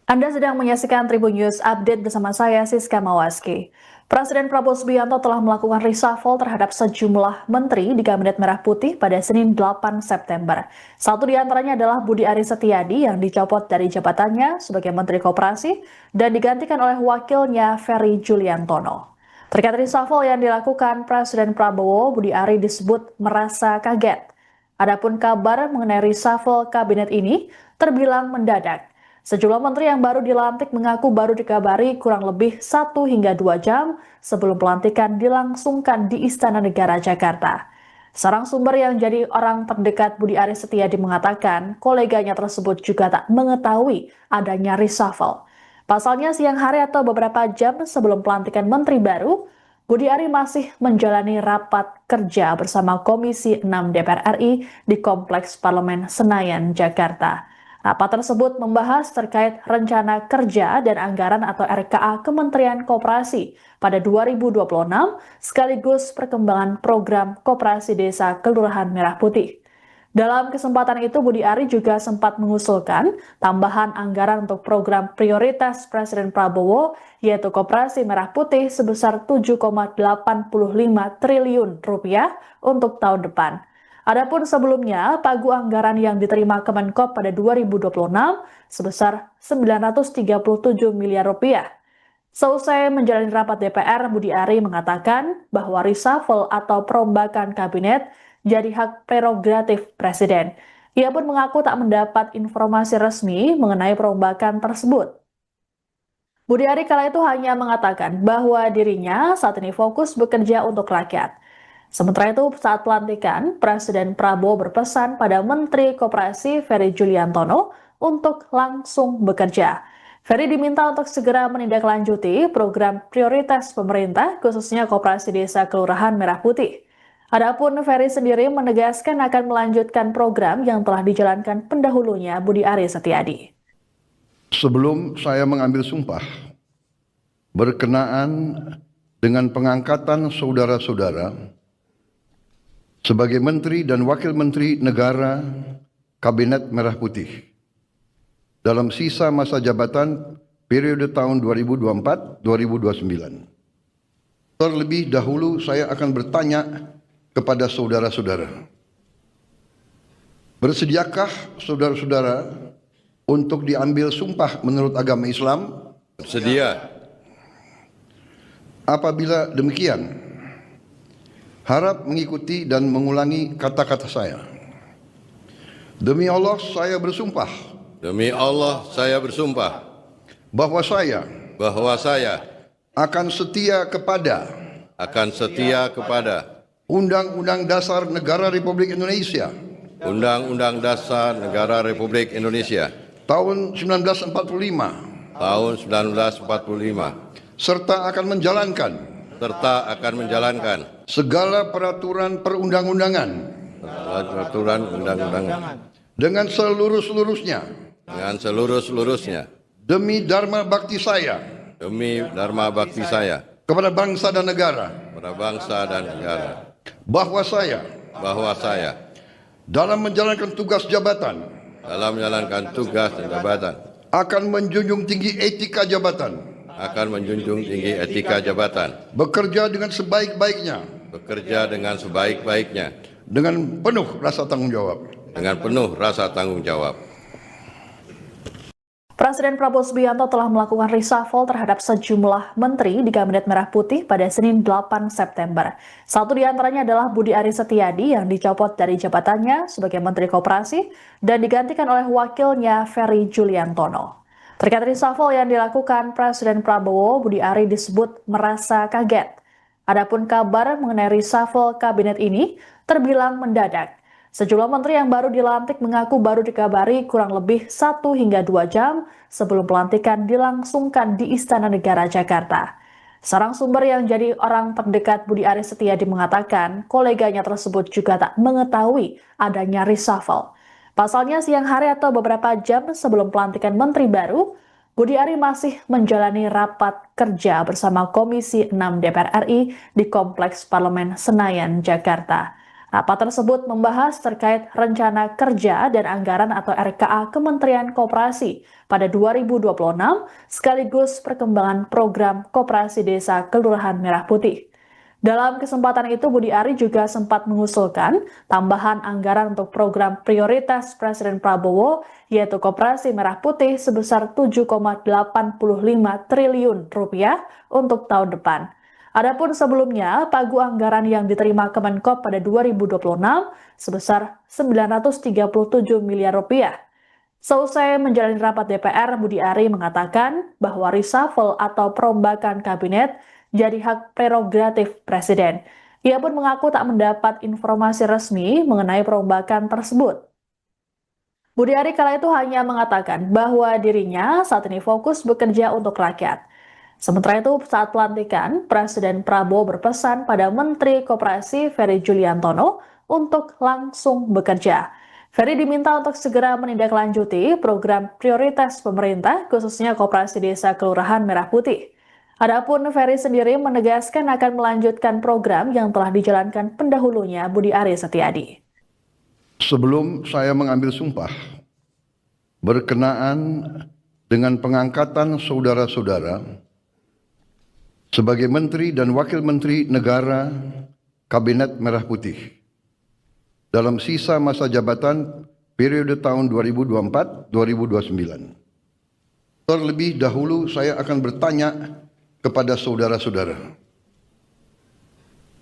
Anda sedang menyaksikan Tribun News Update bersama saya, Siska Mawaski. Presiden Prabowo Subianto telah melakukan reshuffle terhadap sejumlah menteri di Kabinet Merah Putih pada Senin 8 September. Satu di antaranya adalah Budi Ari Setiadi yang dicopot dari jabatannya sebagai Menteri Koperasi dan digantikan oleh wakilnya Ferry Juliantono. Terkait reshuffle yang dilakukan Presiden Prabowo, Budi Ari disebut merasa kaget. Adapun kabar mengenai reshuffle kabinet ini terbilang mendadak. Sejumlah menteri yang baru dilantik mengaku baru dikabari kurang lebih 1 hingga 2 jam sebelum pelantikan dilangsungkan di Istana Negara Jakarta. Seorang sumber yang jadi orang terdekat Budi Ari Setiadi mengatakan koleganya tersebut juga tak mengetahui adanya reshuffle. Pasalnya siang hari atau beberapa jam sebelum pelantikan menteri baru, Budi Ari masih menjalani rapat kerja bersama Komisi 6 DPR RI di Kompleks Parlemen Senayan, Jakarta. Rapat tersebut membahas terkait rencana kerja dan anggaran atau RKA Kementerian Koperasi pada 2026 sekaligus perkembangan program Koperasi Desa Kelurahan Merah Putih. Dalam kesempatan itu, Budi Ari juga sempat mengusulkan tambahan anggaran untuk program prioritas Presiden Prabowo, yaitu Koperasi Merah Putih sebesar 7,85 triliun rupiah untuk tahun depan. Adapun sebelumnya, pagu anggaran yang diterima Kemenkop pada 2026 sebesar 937 miliar rupiah. Seusai menjalani rapat DPR, Budi Ari mengatakan bahwa reshuffle atau perombakan kabinet jadi hak prerogatif Presiden. Ia pun mengaku tak mendapat informasi resmi mengenai perombakan tersebut. Budi Ari kala itu hanya mengatakan bahwa dirinya saat ini fokus bekerja untuk rakyat. Sementara itu, saat pelantikan, Presiden Prabowo berpesan pada Menteri Koperasi Ferry Juliantono untuk langsung bekerja. Ferry diminta untuk segera menindaklanjuti program prioritas pemerintah, khususnya Koperasi Desa Kelurahan Merah Putih. Adapun Ferry sendiri menegaskan akan melanjutkan program yang telah dijalankan pendahulunya Budi Ari Setiadi. Sebelum saya mengambil sumpah berkenaan dengan pengangkatan saudara-saudara sebagai Menteri dan Wakil Menteri Negara Kabinet Merah Putih dalam sisa masa jabatan periode tahun 2024-2029. Terlebih dahulu saya akan bertanya kepada saudara-saudara. Bersediakah saudara-saudara untuk diambil sumpah menurut agama Islam? Bersedia. Apabila demikian, harap mengikuti dan mengulangi kata-kata saya. Demi Allah, saya bersumpah Demi Allah, saya bersumpah bahwa saya bahwa saya akan setia kepada akan setia kepada Undang-Undang Dasar Negara Republik Indonesia Undang-Undang Dasar Negara Republik Indonesia tahun 1945 tahun 1945 serta akan menjalankan segala peraturan perundang-undangan peraturan undang-undangan dengan seluruh-seluruhnya dengan seluruh-seluruhnya demi dharma bakti saya demi dharma bakti saya kepada bangsa dan negara, pada bangsa dan negara, bahwa saya bahwa saya dalam menjalankan tugas jabatan dalam menjalankan tugas dan jabatan akan menjunjung tinggi etika jabatan, akan menjunjung tinggi etika jabatan, bekerja dengan sebaik-baiknya bekerja dengan sebaik-baiknya dengan penuh rasa tanggung jawab. dengan penuh rasa tanggung jawab. Presiden Prabowo Subianto telah melakukan reshuffle terhadap sejumlah menteri di Kabinet Merah Putih pada Senin 8 September. Satu di antaranya adalah Budi Aris Setiadi yang dicopot dari jabatannya sebagai Menteri Koperasi dan digantikan oleh wakilnya Ferry Juliantono. Terkait reshuffle yang dilakukan Presiden Prabowo, Budi Ari disebut merasa kaget. Adapun kabar mengenai reshuffle kabinet ini terbilang mendadak. Sejumlah menteri yang baru dilantik mengaku baru dikabari kurang lebih 1 hingga 2 jam sebelum pelantikan dilangsungkan di Istana Negara Jakarta. Seorang sumber yang jadi orang terdekat Budi Aris Setiadi mengatakan koleganya tersebut juga tak mengetahui adanya reshuffle. Pasalnya siang hari atau beberapa jam sebelum pelantikan menteri baru, Budi Ari masih menjalani rapat kerja bersama Komisi 6 DPR RI di Kompleks Parlemen Senayan, Jakarta. Rapat tersebut membahas terkait rencana kerja dan anggaran atau RKA Kementerian Koperasi pada 2026 sekaligus perkembangan program Koperasi Desa Kelurahan Merah Putih. Dalam kesempatan itu, Budi Ari juga sempat mengusulkan tambahan anggaran untuk program prioritas Presiden Prabowo, yaitu Koperasi Merah Putih sebesar 7,85 triliun rupiah untuk tahun depan. Adapun sebelumnya, pagu anggaran yang diterima Kemenkop pada 2026 sebesar 937 miliar rupiah. Seusai menjalani rapat DPR, Budi Ari mengatakan bahwa reshuffle atau perombakan kabinet jadi hak prerogatif Presiden. Ia pun mengaku tak mendapat informasi resmi mengenai perombakan tersebut. Budi Ari kala itu hanya mengatakan bahwa dirinya saat ini fokus bekerja untuk rakyat. Sementara itu, saat pelantikan, Presiden Prabowo berpesan pada Menteri Koperasi Ferry Juliantono untuk langsung bekerja. Ferry diminta untuk segera menindaklanjuti program prioritas pemerintah, khususnya Koperasi Desa Kelurahan Merah Putih. Adapun Ferry sendiri menegaskan akan melanjutkan program yang telah dijalankan pendahulunya Budi Aris Setiadi. Sebelum saya mengambil sumpah berkenaan dengan pengangkatan saudara-saudara sebagai Menteri dan Wakil Menteri Negara Kabinet Merah Putih dalam sisa masa jabatan periode tahun 2024-2029. Terlebih dahulu saya akan bertanya kepada saudara-saudara.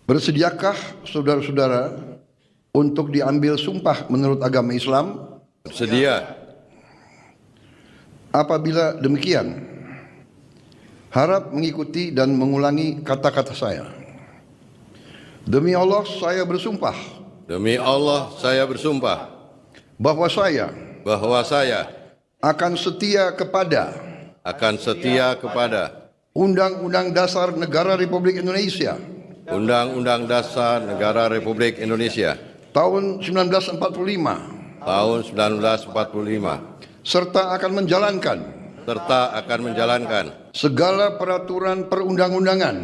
Bersediakah saudara-saudara untuk diambil sumpah menurut agama Islam? Bersedia. Apabila demikian, harap mengikuti dan mengulangi kata-kata saya. Demi Allah, saya bersumpah Demi Allah, saya bersumpah bahwa saya bahwa saya akan setia kepada Undang-Undang Dasar Negara Republik Indonesia Undang-Undang Dasar Negara Republik Indonesia tahun 1945 tahun 1945 serta akan menjalankan segala peraturan perundang-undangan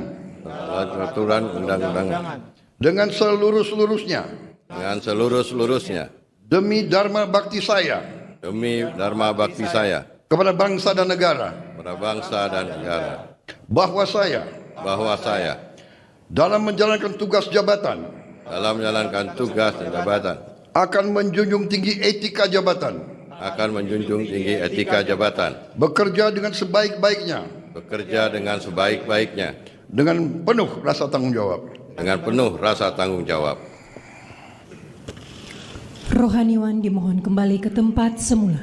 peraturan undang-undangan dengan seluruh-seluruhnya dengan seluruh-seluruhnya demi dharma bakti saya demi dharma bakti saya kepada bangsa dan negara, pada bangsa dan negara, bahwa saya dalam menjalankan tugas jabatan dalam menjalankan tugas dan jabatan akan menjunjung tinggi etika jabatan, akan menjunjung tinggi etika jabatan, bekerja dengan sebaik-baiknya bekerja dengan sebaik-baiknya, dengan penuh rasa tanggung jawab. dengan penuh rasa tanggung jawab. Rohaniwan dimohon kembali ke tempat semula.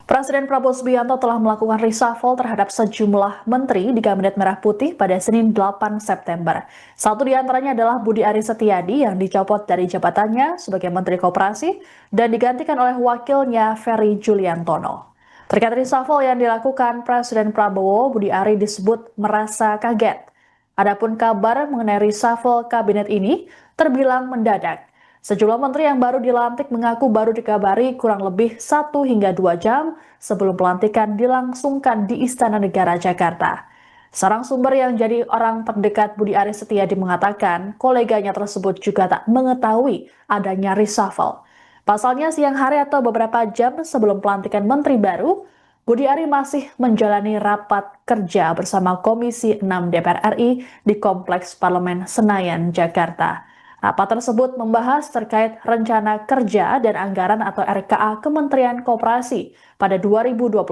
Presiden Prabowo Subianto telah melakukan reshuffle terhadap sejumlah menteri di Kabinet Merah Putih pada Senin 8 September. Satu di antaranya adalah Budi Aris Setiadi yang dicopot dari jabatannya sebagai Menteri Koperasi dan digantikan oleh wakilnya Ferry Juliantono. Terkait reshuffle yang dilakukan Presiden Prabowo, Budi Ari disebut merasa kaget. Adapun kabar mengenai reshuffle kabinet ini terbilang mendadak. Sejumlah menteri yang baru dilantik mengaku baru dikabari kurang lebih 1 hingga 2 jam sebelum pelantikan dilangsungkan di Istana Negara Jakarta. Seorang sumber yang jadi orang terdekat Budi Aris Setiadi mengatakan koleganya tersebut juga tak mengetahui adanya reshuffle. Pasalnya siang hari atau beberapa jam sebelum pelantikan menteri baru, Budi Ari masih menjalani rapat kerja bersama Komisi 6 DPR RI di Kompleks Parlemen Senayan, Jakarta. Rapat tersebut membahas terkait rencana kerja dan anggaran atau RKA Kementerian Koperasi pada 2026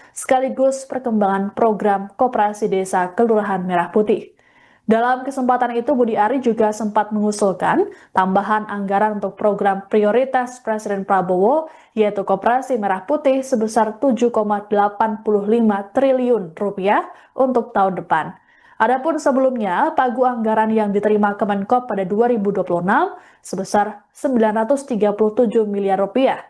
sekaligus perkembangan program Koperasi Desa Kelurahan Merah Putih. Dalam kesempatan itu, Budi Ari juga sempat mengusulkan tambahan anggaran untuk program prioritas Presiden Prabowo, yaitu Koperasi Merah Putih sebesar 7,85 triliun rupiah untuk tahun depan. Adapun sebelumnya, pagu anggaran yang diterima Kemenkop pada 2026 sebesar 937 miliar rupiah.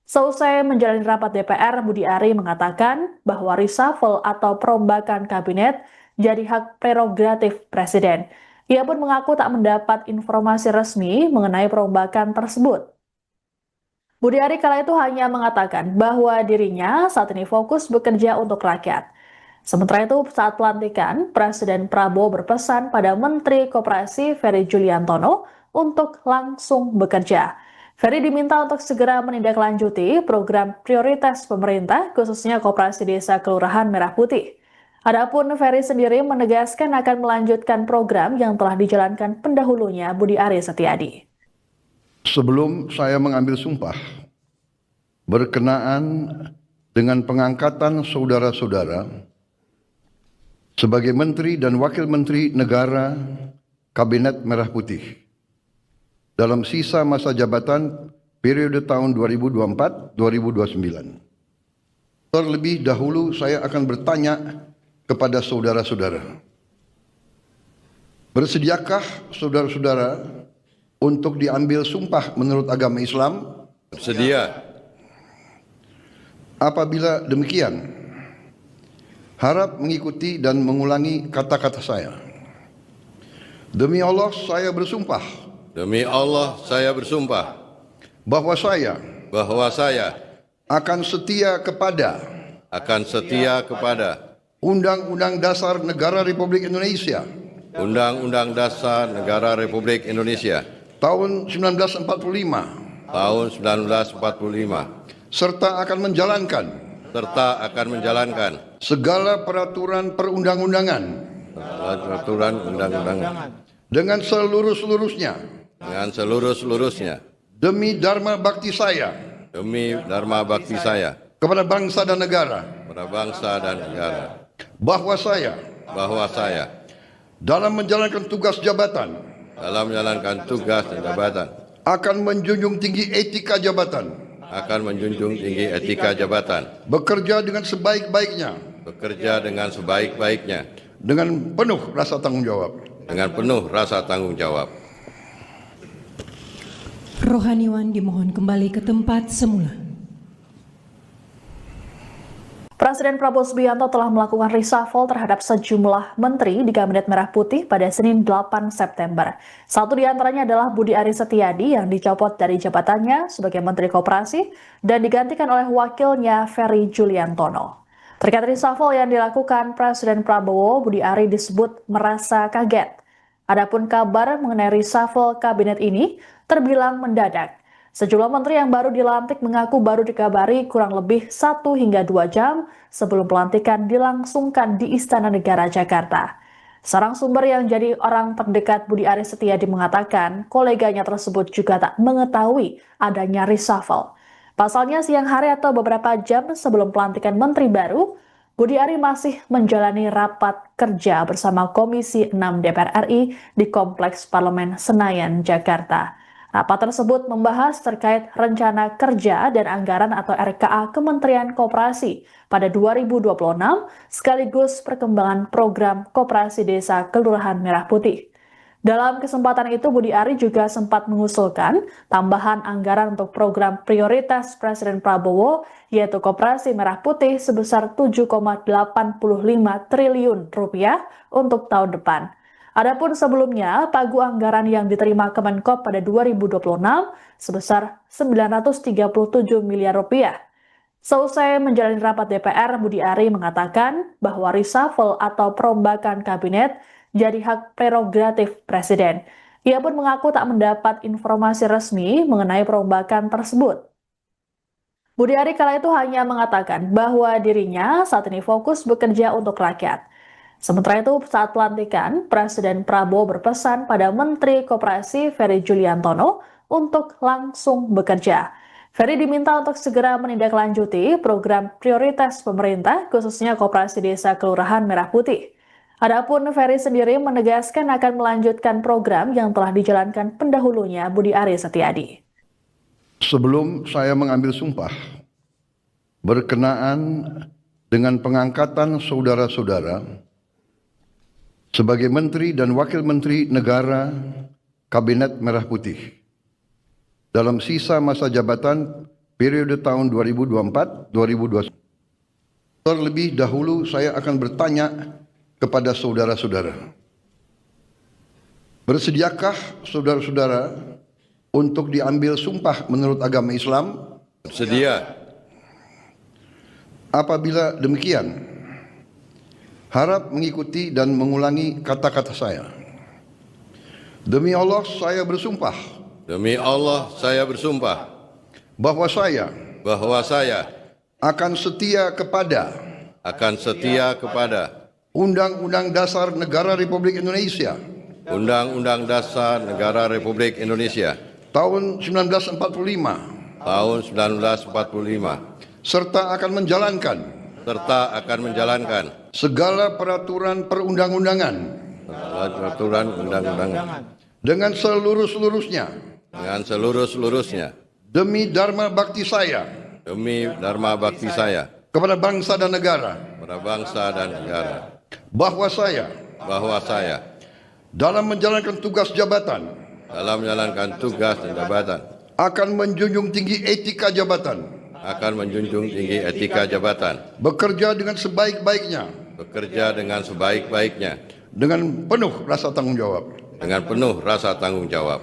Seusai menjalani rapat DPR, Budi Ari mengatakan bahwa reshuffle atau perombakan kabinet jadi hak prerogatif Presiden. Ia pun mengaku tak mendapat informasi resmi mengenai perombakan tersebut. Budi Ari kala itu hanya mengatakan bahwa dirinya saat ini fokus bekerja untuk rakyat. Sementara itu, saat pelantikan, Presiden Prabowo berpesan pada Menteri Koperasi Ferry Juliantono untuk langsung bekerja. Ferry diminta untuk segera menindaklanjuti program prioritas pemerintah, khususnya Koperasi Desa Kelurahan Merah Putih. Adapun Ferry sendiri menegaskan akan melanjutkan program yang telah dijalankan pendahulunya Budi Aris Setiadi. Sebelum saya mengambil sumpah berkenaan dengan pengangkatan saudara-saudara sebagai Menteri dan Wakil Menteri Negara Kabinet Merah Putih dalam sisa masa jabatan periode tahun 2024-2029. Terlebih dahulu saya akan bertanya kepada saudara-saudara. Bersediakah saudara-saudara untuk diambil sumpah menurut agama Islam? Bersedia. Apabila demikian, harap mengikuti dan mengulangi kata-kata saya. Demi Allah saya bersumpah. Demi Allah saya bersumpah Bahwa saya bahwa saya akan setia kepada akan setia kepada Undang-Undang Dasar Negara Republik Indonesia Undang-Undang Dasar Negara Republik Indonesia tahun 1945 tahun 1945 serta akan menjalankan segala peraturan perundang-undangan peraturan undang-undangan dengan seluruh-seluruhnya demi dharma bakti saya kepada bangsa dan negara, bahwa saya dalam menjalankan tugas jabatan akan menjunjung tinggi etika jabatan, bekerja dengan sebaik-baiknya dengan penuh rasa tanggung jawab. Rohaniwan dimohon kembali ke tempat semula. Presiden Prabowo Subianto telah melakukan reshuffle terhadap sejumlah menteri di Kabinet Merah Putih pada Senin 8 September. Satu di antaranya adalah Budi Aris Setiadi yang dicopot dari jabatannya sebagai Menteri Koperasi dan digantikan oleh wakilnya Ferry Juliantono. Terkait reshuffle yang dilakukan Presiden Prabowo, Budi Ari disebut merasa kaget. Adapun kabar mengenai reshuffle kabinet ini terbilang mendadak. Sejumlah menteri yang baru dilantik mengaku baru dikabari kurang lebih 1 hingga 2 jam sebelum pelantikan dilangsungkan di Istana Negara Jakarta. Seorang sumber yang jadi orang terdekat Budi Aris Setiadi mengatakan koleganya tersebut juga tak mengetahui adanya reshuffle. Pasalnya siang hari atau beberapa jam sebelum pelantikan menteri baru, Budi Ari masih menjalani rapat kerja bersama Komisi 6 DPR RI di Kompleks Parlemen Senayan, Jakarta. Rapat tersebut membahas terkait rencana kerja dan anggaran atau RKA Kementerian Koperasi pada 2026 sekaligus perkembangan program Koperasi Desa Kelurahan Merah Putih. Dalam kesempatan itu, Budi Ari juga sempat mengusulkan tambahan anggaran untuk program prioritas Presiden Prabowo, yaitu Koperasi Merah Putih sebesar 7,85 triliun rupiah untuk tahun depan. Adapun sebelumnya, pagu anggaran yang diterima Kemenkop pada 2026 sebesar 937 miliar rupiah. Seusai menjalani rapat DPR, Budi Ari mengatakan bahwa reshuffle atau perombakan kabinet jadi hak prerogatif Presiden. Ia pun mengaku tak mendapat informasi resmi mengenai perombakan tersebut. Budi Ari kala itu hanya mengatakan bahwa dirinya saat ini fokus bekerja untuk rakyat. Sementara itu, saat pelantikan, Presiden Prabowo berpesan pada Menteri Koperasi Ferry Juliantono untuk langsung bekerja. Ferry diminta untuk segera menindaklanjuti program prioritas pemerintah, khususnya Koperasi Desa Kelurahan Merah Putih. Adapun Ferry sendiri menegaskan akan melanjutkan program yang telah dijalankan pendahulunya Budi Ari Setiadi. Sebelum saya mengambil sumpah berkenaan dengan pengangkatan saudara-saudara sebagai Menteri dan Wakil Menteri Negara Kabinet Merah Putih dalam sisa masa jabatan periode tahun 2024-2029. Terlebih dahulu saya akan bertanya kepada saudara-saudara. Bersediakah saudara-saudara untuk diambil sumpah menurut agama Islam? Bersedia. Apabila demikian, harap mengikuti dan mengulangi kata-kata saya. Demi Allah saya bersumpah. Demi Allah saya bersumpah Bahwa saya bahwa saya akan setia kepada akan setia kepada Undang-Undang Dasar Negara Republik Indonesia Undang-Undang Dasar Negara Republik Indonesia tahun 1945 tahun 1945 serta akan menjalankan segala peraturan perundang-undangan peraturan undang-undangan dengan seluruh-seluruhnya demi dharma bakti saya kepada bangsa dan negara, bahwa saya dalam menjalankan tugas jabatan akan menjunjung tinggi etika jabatan, bekerja dengan sebaik-baiknya dengan penuh rasa tanggung jawab.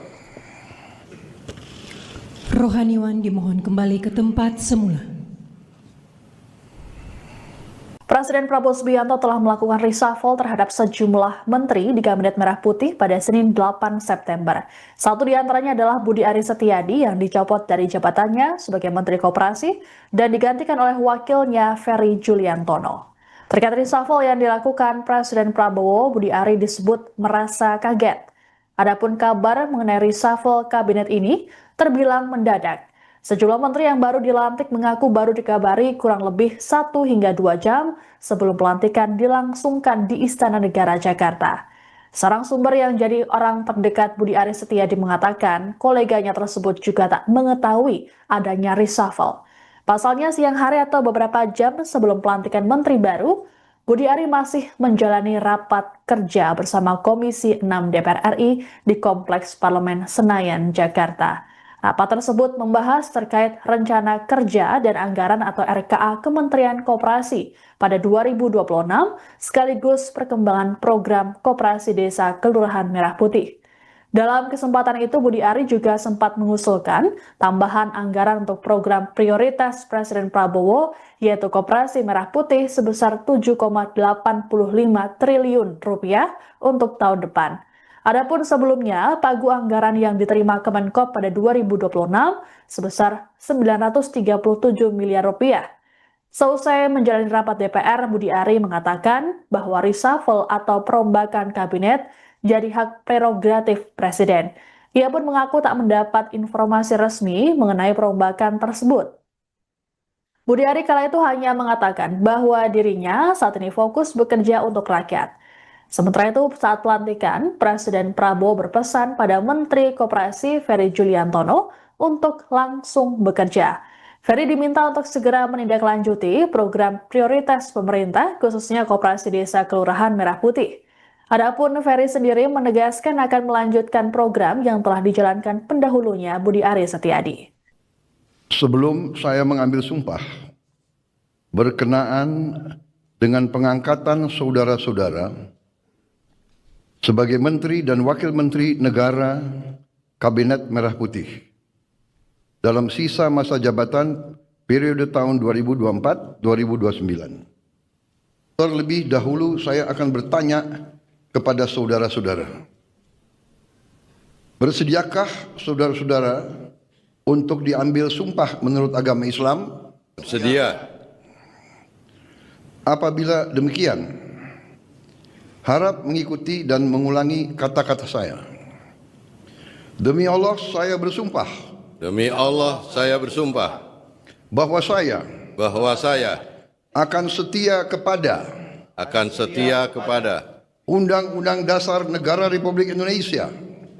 Rohaniwan dimohon kembali ke tempat semula. Presiden Prabowo Subianto telah melakukan reshuffle terhadap sejumlah menteri di Kabinet Merah Putih pada Senin 8 September. Satu di antaranya adalah Budi Ari Setiadi yang dicopot dari jabatannya sebagai Menteri Koperasi dan digantikan oleh wakilnya Ferry Juliantono. Terkait reshuffle yang dilakukan Presiden Prabowo, Budi Ari disebut merasa kaget. Adapun kabar mengenai reshuffle kabinet ini terbilang mendadak. Sejumlah menteri yang baru dilantik mengaku baru dikabari kurang lebih 1 hingga 2 jam sebelum pelantikan dilangsungkan di Istana Negara Jakarta. Seorang sumber yang jadi orang terdekat Budi Ari Setiadi mengatakan koleganya tersebut juga tak mengetahui adanya reshuffle. Pasalnya siang hari atau beberapa jam sebelum pelantikan menteri baru, Budi Ari masih menjalani rapat kerja bersama Komisi 6 DPR RI di Kompleks Parlemen Senayan, Jakarta. Rapat tersebut membahas terkait rencana kerja dan anggaran atau RKA Kementerian Koperasi pada 2026 sekaligus perkembangan program Koperasi Desa Kelurahan Merah Putih. Dalam kesempatan itu, Budi Ari juga sempat mengusulkan tambahan anggaran untuk program prioritas Presiden Prabowo, yaitu Koperasi Merah Putih sebesar 7,85 triliun rupiah untuk tahun depan. Adapun sebelumnya, pagu anggaran yang diterima Kemenkop pada 2026 sebesar 937 miliar rupiah. Seusai menjalani rapat DPR, Budi Ari mengatakan bahwa reshuffle atau perombakan kabinet jadi hak prerogatif Presiden. Ia pun mengaku tak mendapat informasi resmi mengenai perombakan tersebut. Budi Ari kala itu hanya mengatakan bahwa dirinya saat ini fokus bekerja untuk rakyat. Sementara itu, saat pelantikan, Presiden Prabowo berpesan pada Menteri Koperasi Ferry Juliantono untuk langsung bekerja. Ferry diminta untuk segera menindaklanjuti program prioritas pemerintah, khususnya Koperasi Desa Kelurahan Merah Putih. Adapun Ferry sendiri menegaskan akan melanjutkan program yang telah dijalankan pendahulunya Budi Ari Setiadi. Sebelum saya mengambil sumpah berkenaan dengan pengangkatan saudara-saudara sebagai Menteri dan Wakil Menteri Negara Kabinet Merah Putih dalam sisa masa jabatan periode tahun 2024-2029. Terlebih dahulu saya akan bertanya kepada saudara-saudara. Bersediakah saudara-saudara untuk diambil sumpah menurut agama Islam? Sedia. Apabila demikian, harap mengikuti dan mengulangi kata-kata saya. Demi Allah saya bersumpah. Demi Allah saya bersumpah Bahwa saya bahwa saya akan setia kepada Undang-Undang Dasar Negara Republik Indonesia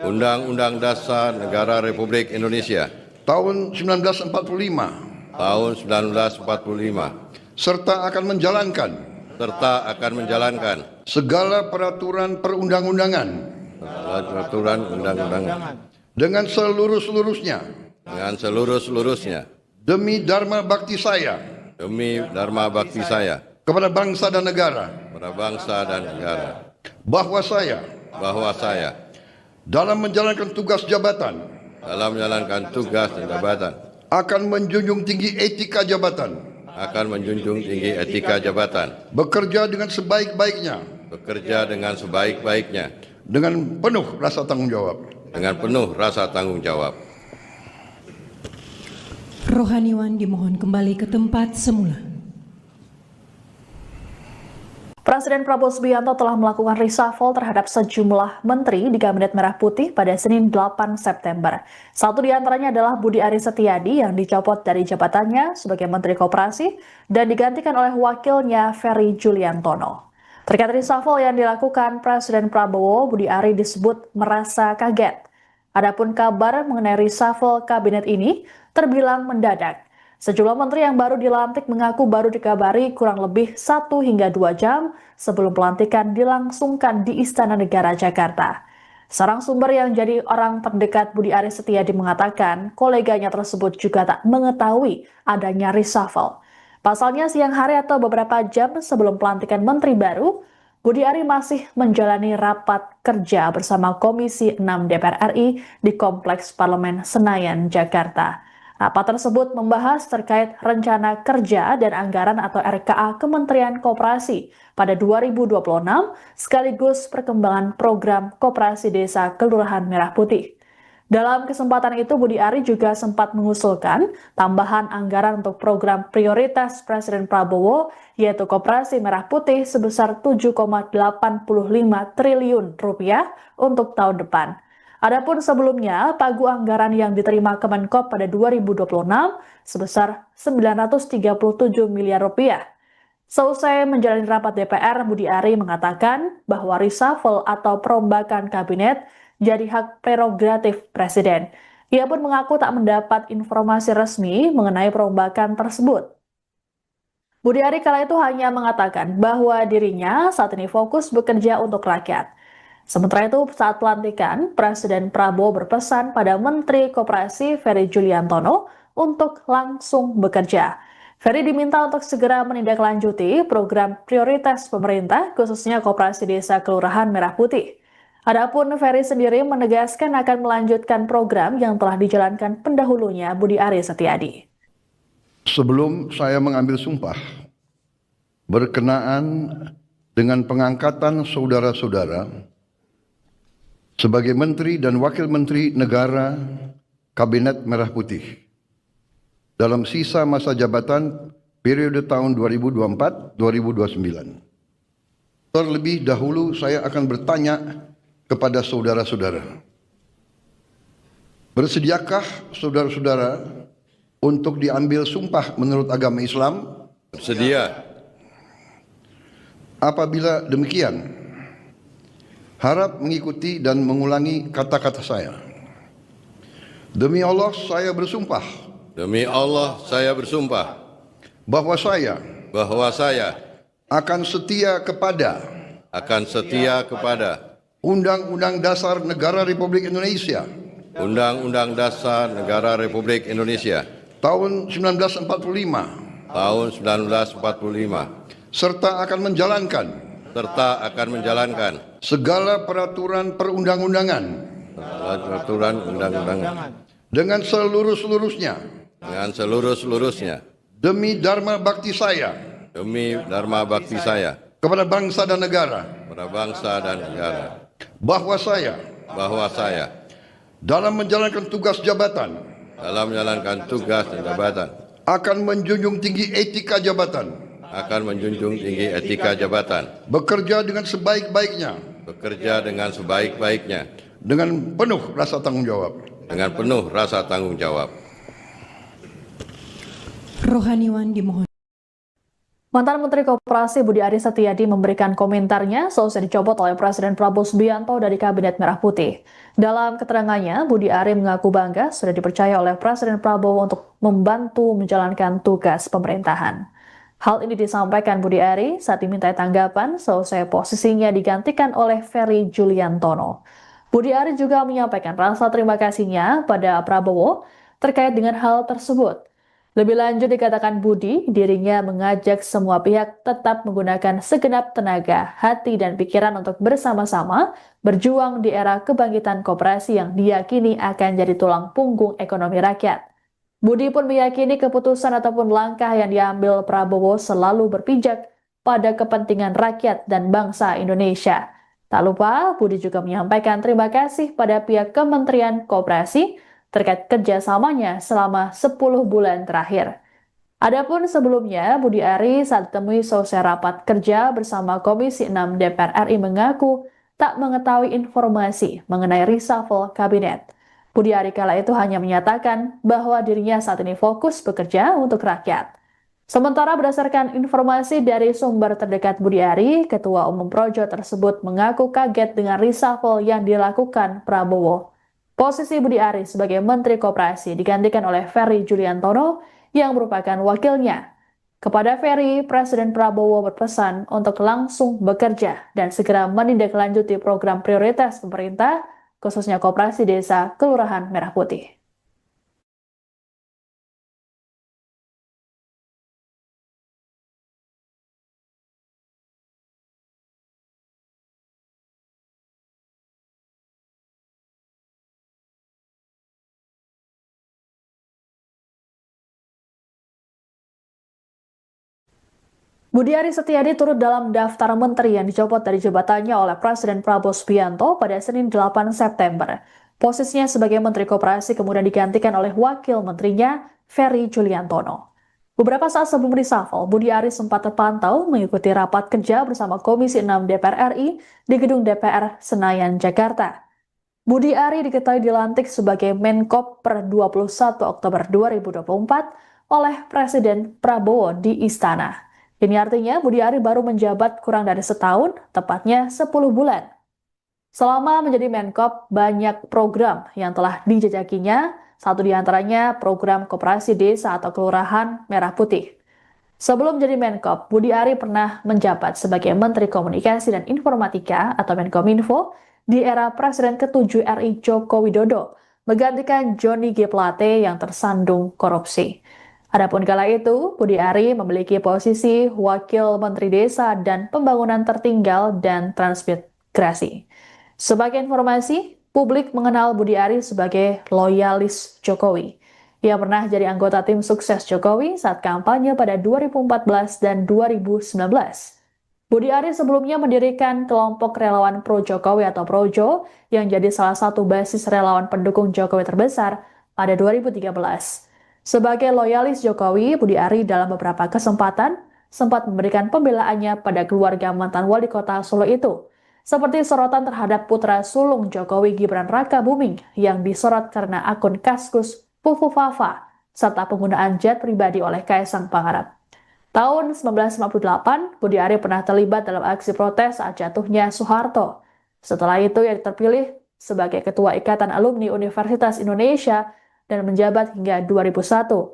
Undang-Undang Dasar Negara Republik Indonesia tahun 1945 tahun 1945 serta akan menjalankan segala peraturan perundang-undangan dengan seluruh-seluruhnya demi dharma bakti saya kepada bangsa dan negara, bahwa saya dalam menjalankan tugas jabatan akan menjunjung tinggi etika jabatan, bekerja dengan sebaik-baiknya dengan penuh rasa tanggung jawab. Rohaniwan dimohon kembali ke tempat semula. Presiden Prabowo Subianto telah melakukan reshuffle terhadap sejumlah menteri di Kabinet Merah Putih pada Senin 8 September. Satu di antaranya adalah Budi Ari Setiadi yang dicopot dari jabatannya sebagai Menteri Koperasi dan digantikan oleh wakilnya Ferry Juliantono. Terkait reshuffle yang dilakukan Presiden Prabowo, Budi Ari disebut merasa kaget. Adapun kabar mengenai reshuffle kabinet ini terbilang mendadak. Sejumlah menteri yang baru dilantik mengaku baru dikabari kurang lebih 1 hingga 2 jam sebelum pelantikan dilangsungkan di Istana Negara Jakarta. Seorang sumber yang jadi orang terdekat Budi Ari Setiadi mengatakan koleganya tersebut juga tak mengetahui adanya reshuffle. Pasalnya siang hari atau beberapa jam sebelum pelantikan menteri baru, Budi Ari masih menjalani rapat kerja bersama Komisi 6 DPR RI di Kompleks Parlemen Senayan, Jakarta. Rapat tersebut membahas terkait rencana kerja dan anggaran atau RKA Kementerian Koperasi pada 2026 sekaligus perkembangan program Koperasi Desa Kelurahan Merah Putih. Dalam kesempatan itu, Budi Ari juga sempat mengusulkan tambahan anggaran untuk program prioritas Presiden Prabowo, yaitu Koperasi Merah Putih sebesar 7,85 triliun rupiah untuk tahun depan. Adapun sebelumnya, pagu anggaran yang diterima Kemenkop pada 2026 sebesar 937 miliar rupiah. Seusai menjalani rapat DPR, Budi Ari mengatakan bahwa reshuffle atau perombakan kabinet jadi hak prerogatif Presiden. Ia pun mengaku tak mendapat informasi resmi mengenai perombakan tersebut. Budi Ari kala itu hanya mengatakan bahwa dirinya saat ini fokus bekerja untuk rakyat. Sementara itu, saat pelantikan, Presiden Prabowo berpesan pada Menteri Koperasi Ferry Juliantono untuk langsung bekerja. Ferry diminta untuk segera menindaklanjuti program prioritas pemerintah, khususnya Koperasi Desa Kelurahan Merah Putih. Adapun Ferry sendiri menegaskan akan melanjutkan program yang telah dijalankan pendahulunya Budi Ari Setiadi. Sebelum saya mengambil sumpah berkenaan dengan pengangkatan saudara-saudara sebagai Menteri dan Wakil Menteri Negara Kabinet Merah Putih dalam sisa masa jabatan periode tahun 2024-2029. Terlebih dahulu saya akan bertanya kepada saudara-saudara. Bersediakah saudara-saudara untuk diambil sumpah menurut agama Islam. Bersedia. Apabila demikian, harap mengikuti dan mengulangi kata-kata saya. Demi Allah, saya bersumpah Demi Allah, saya bersumpah bahwa saya bahwa saya akan setia kepada akan setia kepada Undang-Undang Dasar Negara Republik Indonesia Undang-Undang Dasar Negara Republik Indonesia tahun 1945 tahun 1945 serta akan menjalankan segala peraturan perundang-undangan peraturan undang-undangan dengan seluruh-seluruhnya dengan seluruh-seluruhnya demi dharma bakti saya demi dharma bakti saya kepada bangsa dan negara, pada bangsa dan negara, bahwa saya dalam menjalankan tugas jabatan dalam menjalankan tugas dan jabatan akan menjunjung tinggi etika jabatan, bekerja dengan sebaik-baiknya, dengan penuh rasa tanggung jawab. Rohaniwan dimohon. Mantan Menteri Koperasi Budi Aris Setiadi memberikan komentarnya seusai dicopot oleh Presiden Prabowo Subianto dari Kabinet Merah Putih. Dalam keterangannya, Budi Ari mengaku bangga sudah dipercaya oleh Presiden Prabowo untuk membantu menjalankan tugas pemerintahan. Hal ini disampaikan Budi Ari saat dimintai tanggapan seusai posisinya digantikan oleh Ferry Juliantono. Budi Ari juga menyampaikan rasa terima kasihnya pada Prabowo terkait dengan hal tersebut. Lebih lanjut dikatakan Budi, dirinya mengajak semua pihak tetap menggunakan segenap tenaga, hati, dan pikiran untuk bersama-sama berjuang di era kebangkitan koperasi yang diyakini akan jadi tulang punggung ekonomi rakyat. Budi pun meyakini keputusan ataupun langkah yang diambil Prabowo selalu berpijak pada kepentingan rakyat dan bangsa Indonesia. Tak lupa, Budi juga menyampaikan terima kasih pada pihak Kementerian Koperasi terkait kerjasamanya selama 10 bulan terakhir. Adapun sebelumnya, Budi Ari saat ditemui selesai rapat kerja bersama Komisi 6 DPR RI mengaku tak mengetahui informasi mengenai reshuffle kabinet. Budi Ari kala itu hanya menyatakan bahwa dirinya saat ini fokus bekerja untuk rakyat. Sementara berdasarkan informasi dari sumber terdekat Budi Ari, Ketua Umum Projo tersebut mengaku kaget dengan reshuffle yang dilakukan Prabowo. Posisi Budi Ari sebagai Menteri Koperasi digantikan oleh Ferry Juliantono yang merupakan wakilnya. Kepada Ferry, Presiden Prabowo berpesan untuk langsung bekerja dan segera menindaklanjuti program prioritas pemerintah, khususnya Koperasi Desa Kelurahan Merah Putih. Budi Ari Setiadi turut dalam daftar menteri yang dicopot dari jabatannya oleh Presiden Prabowo Subianto pada Senin 8 September. Posisinya sebagai Menteri Koperasi kemudian digantikan oleh Wakil Menterinya, Ferry Juliantono. Beberapa saat sebelum reshuffle, Budi Ari sempat terpantau mengikuti rapat kerja bersama Komisi 6 DPR RI di Gedung DPR Senayan, Jakarta. Budi Ari diketahui dilantik sebagai Menkop per 21 Oktober 2024 oleh Presiden Prabowo di Istana. Ini artinya Budi Ari baru menjabat kurang dari setahun, tepatnya 10 bulan. Selama menjadi Menkop, banyak program yang telah dijajakinya, satu diantaranya program Koperasi Desa atau Kelurahan Merah Putih. Sebelum jadi Menkop, Budi Ari pernah menjabat sebagai Menteri Komunikasi dan Informatika atau Menkominfo di era Presiden ke-7 RI Joko Widodo, menggantikan Johnny G. Plate yang tersandung korupsi. Adapun kala itu, Budi Ari memiliki posisi Wakil Menteri Desa dan Pembangunan Tertinggal dan Transmigrasi. Sebagai informasi, publik mengenal Budi Ari sebagai loyalis Jokowi. Ia pernah jadi anggota tim sukses Jokowi saat kampanye pada 2014 dan 2019. Budi Ari sebelumnya mendirikan kelompok relawan Pro Jokowi atau Projo yang jadi salah satu basis relawan pendukung Jokowi terbesar pada 2013. Sebagai loyalis Jokowi, Budi Ari dalam beberapa kesempatan sempat memberikan pembelaannya pada keluarga mantan wali kota Solo itu, seperti sorotan terhadap putra sulung Jokowi Gibran Rakabuming yang disorot karena akun Kaskus Fufu Fafa serta penggunaan jet pribadi oleh Kaisang Pangarep. Tahun 1958, Budi Ari pernah terlibat dalam aksi protes saat jatuhnya Soeharto. Setelah itu, ia terpilih sebagai Ketua Ikatan Alumni Universitas Indonesia dan menjabat hingga 2001.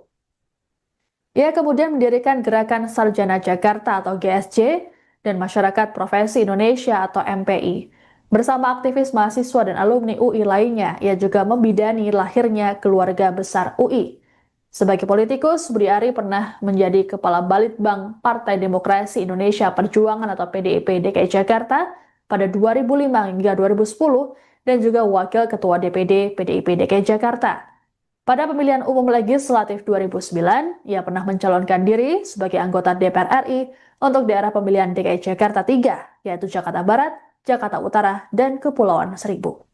Ia kemudian mendirikan Gerakan Sarjana Jakarta atau GSJ dan Masyarakat Profesi Indonesia atau MPI. Bersama aktivis mahasiswa dan alumni UI lainnya, ia juga membidani lahirnya keluarga besar UI. Sebagai politikus, Budi Ari pernah menjadi Kepala Balitbang Partai Demokrasi Indonesia Perjuangan atau PDIP DKI Jakarta pada 2005 hingga 2010 dan juga Wakil Ketua DPD PDIP DKI Jakarta. Pada pemilihan umum legislatif 2009, ia pernah mencalonkan diri sebagai anggota DPR RI untuk daerah pemilihan DKI Jakarta 3, yaitu Jakarta Barat, Jakarta Utara, dan Kepulauan Seribu.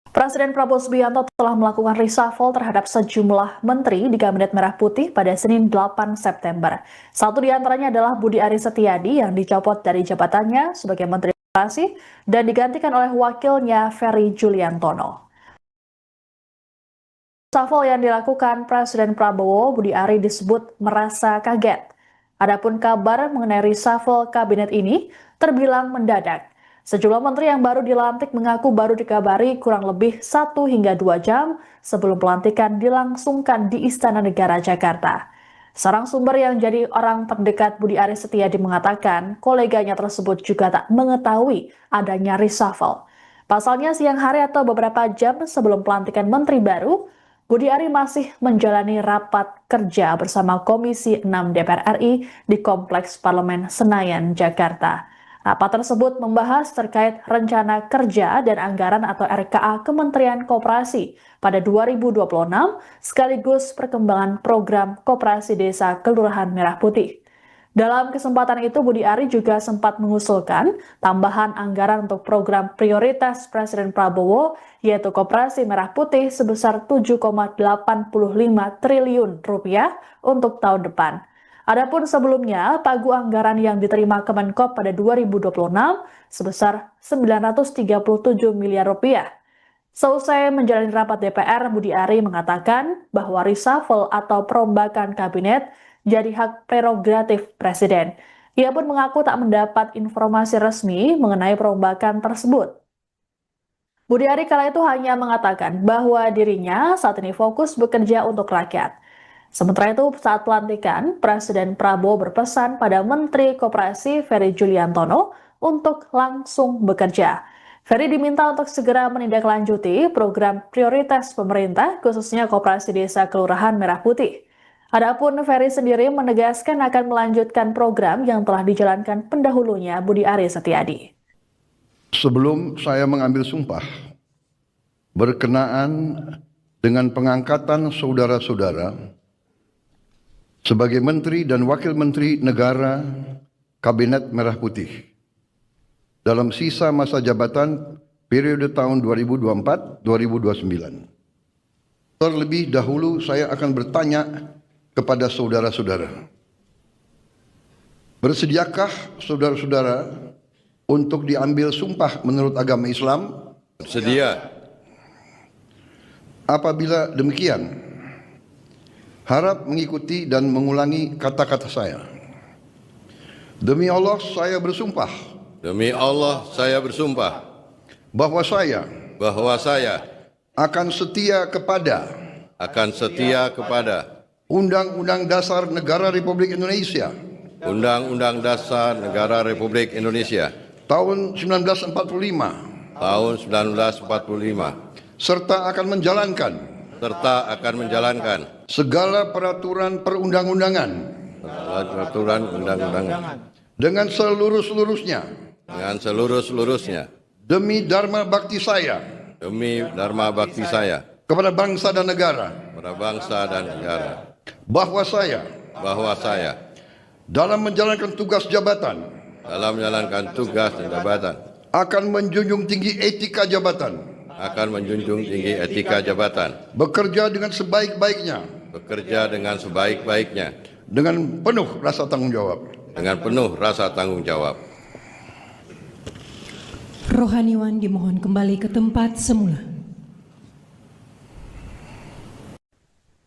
Presiden Prabowo Subianto telah melakukan reshuffle terhadap sejumlah menteri di Kabinet Merah Putih pada Senin 8 September. Satu di antaranya adalah Budi Ari Setiadi yang dicopot dari jabatannya sebagai Menteri Koperasi dan digantikan oleh wakilnya Ferry Juliantono. Reshuffle yang dilakukan Presiden Prabowo, Budi Ari disebut merasa kaget. Adapun kabar mengenai reshuffle kabinet ini terbilang mendadak. Sejumlah menteri yang baru dilantik mengaku baru dikabari kurang lebih 1 hingga 2 jam sebelum pelantikan dilangsungkan di Istana Negara Jakarta. Seorang sumber yang jadi orang terdekat Budi Ari Setiadi mengatakan koleganya tersebut juga tak mengetahui adanya reshuffle. Pasalnya siang hari atau beberapa jam sebelum pelantikan menteri baru, Budi Ari masih menjalani rapat kerja bersama Komisi 6 DPR RI di Kompleks Parlemen Senayan, Jakarta. Rapat tersebut membahas terkait rencana kerja dan anggaran atau RKA Kementerian Koperasi pada 2026 sekaligus perkembangan program Koperasi Desa Kelurahan Merah Putih. Dalam kesempatan itu, Budi Ari juga sempat mengusulkan tambahan anggaran untuk program prioritas Presiden Prabowo, yaitu Koperasi Merah Putih sebesar 7,85 triliun rupiah untuk tahun depan. Adapun sebelumnya, pagu anggaran yang diterima Kemenkop pada 2026 sebesar 937 miliar rupiah. Seusai menjalani rapat DPR, Budi Ari mengatakan bahwa reshuffle atau perombakan kabinet jadi hak prerogatif Presiden. Ia pun mengaku tak mendapat informasi resmi mengenai perombakan tersebut. Budi Ari kala itu hanya mengatakan bahwa dirinya saat ini fokus bekerja untuk rakyat. Sementara itu, saat pelantikan, Presiden Prabowo berpesan pada Menteri Koperasi Ferry Juliantono untuk langsung bekerja. Ferry diminta untuk segera menindaklanjuti program prioritas pemerintah, khususnya Koperasi Desa Kelurahan Merah Putih. Adapun Ferry sendiri menegaskan akan melanjutkan program yang telah dijalankan pendahulunya Budi Ari Setiadi. Sebelum saya mengambil sumpah berkenaan dengan pengangkatan saudara-saudara sebagai Menteri dan Wakil Menteri Negara Kabinet Merah Putih dalam sisa masa jabatan periode tahun 2024-2029. Terlebih dahulu saya akan bertanya kepada saudara-saudara. Bersediakah saudara-saudara untuk diambil sumpah menurut agama Islam? Sedia. Apabila demikian, harap mengikuti dan mengulangi kata-kata saya. Demi Allah saya bersumpah. Demi Allah saya bersumpah Bahwa saya akan setia kepada Undang-Undang Dasar Negara Republik Indonesia Undang-Undang Dasar Negara Republik Indonesia tahun 1945 serta akan menjalankan segala peraturan perundang-undangan dengan seluruh-seluruhnya demi dharma bakti saya kepada bangsa dan negara, bahwa saya dalam menjalankan tugas jabatan dalam menjalankan tugas dan jabatan akan menjunjung tinggi etika jabatan akan menjunjung tinggi etika jabatan, bekerja dengan sebaik-baiknya, bekerja dengan sebaik-baiknya, dengan penuh rasa tanggung jawab. dengan penuh rasa tanggung jawab. Rohaniwan dimohon kembali ke tempat semula.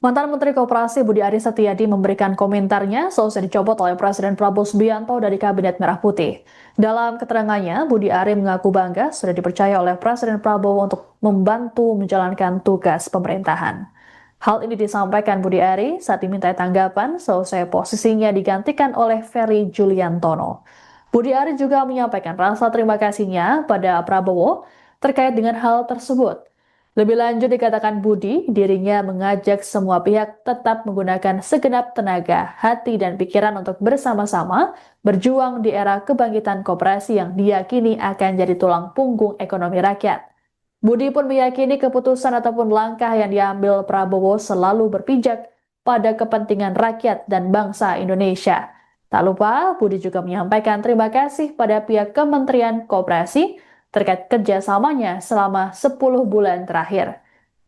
Mantan Menteri Koperasi Budi Aris Setiadi memberikan komentarnya seusai dicopot oleh Presiden Prabowo Subianto dari Kabinet Merah Putih. Dalam keterangannya, Budi Ari mengaku bangga sudah dipercaya oleh Presiden Prabowo untuk membantu menjalankan tugas pemerintahan. Hal ini disampaikan Budi Ari saat dimintai tanggapan seusai posisinya digantikan oleh Ferry Juliantono. Budi Ari juga menyampaikan rasa terima kasihnya pada Prabowo terkait dengan hal tersebut. Lebih lanjut dikatakan Budi, dirinya mengajak semua pihak tetap menggunakan segenap tenaga, hati, dan pikiran untuk bersama-sama berjuang di era kebangkitan koperasi yang diyakini akan jadi tulang punggung ekonomi rakyat. Budi pun meyakini keputusan ataupun langkah yang diambil Prabowo selalu berpijak pada kepentingan rakyat dan bangsa Indonesia. Tak lupa, Budi juga menyampaikan terima kasih pada pihak Kementerian Koperasi terkait kerjasamanya selama 10 bulan terakhir.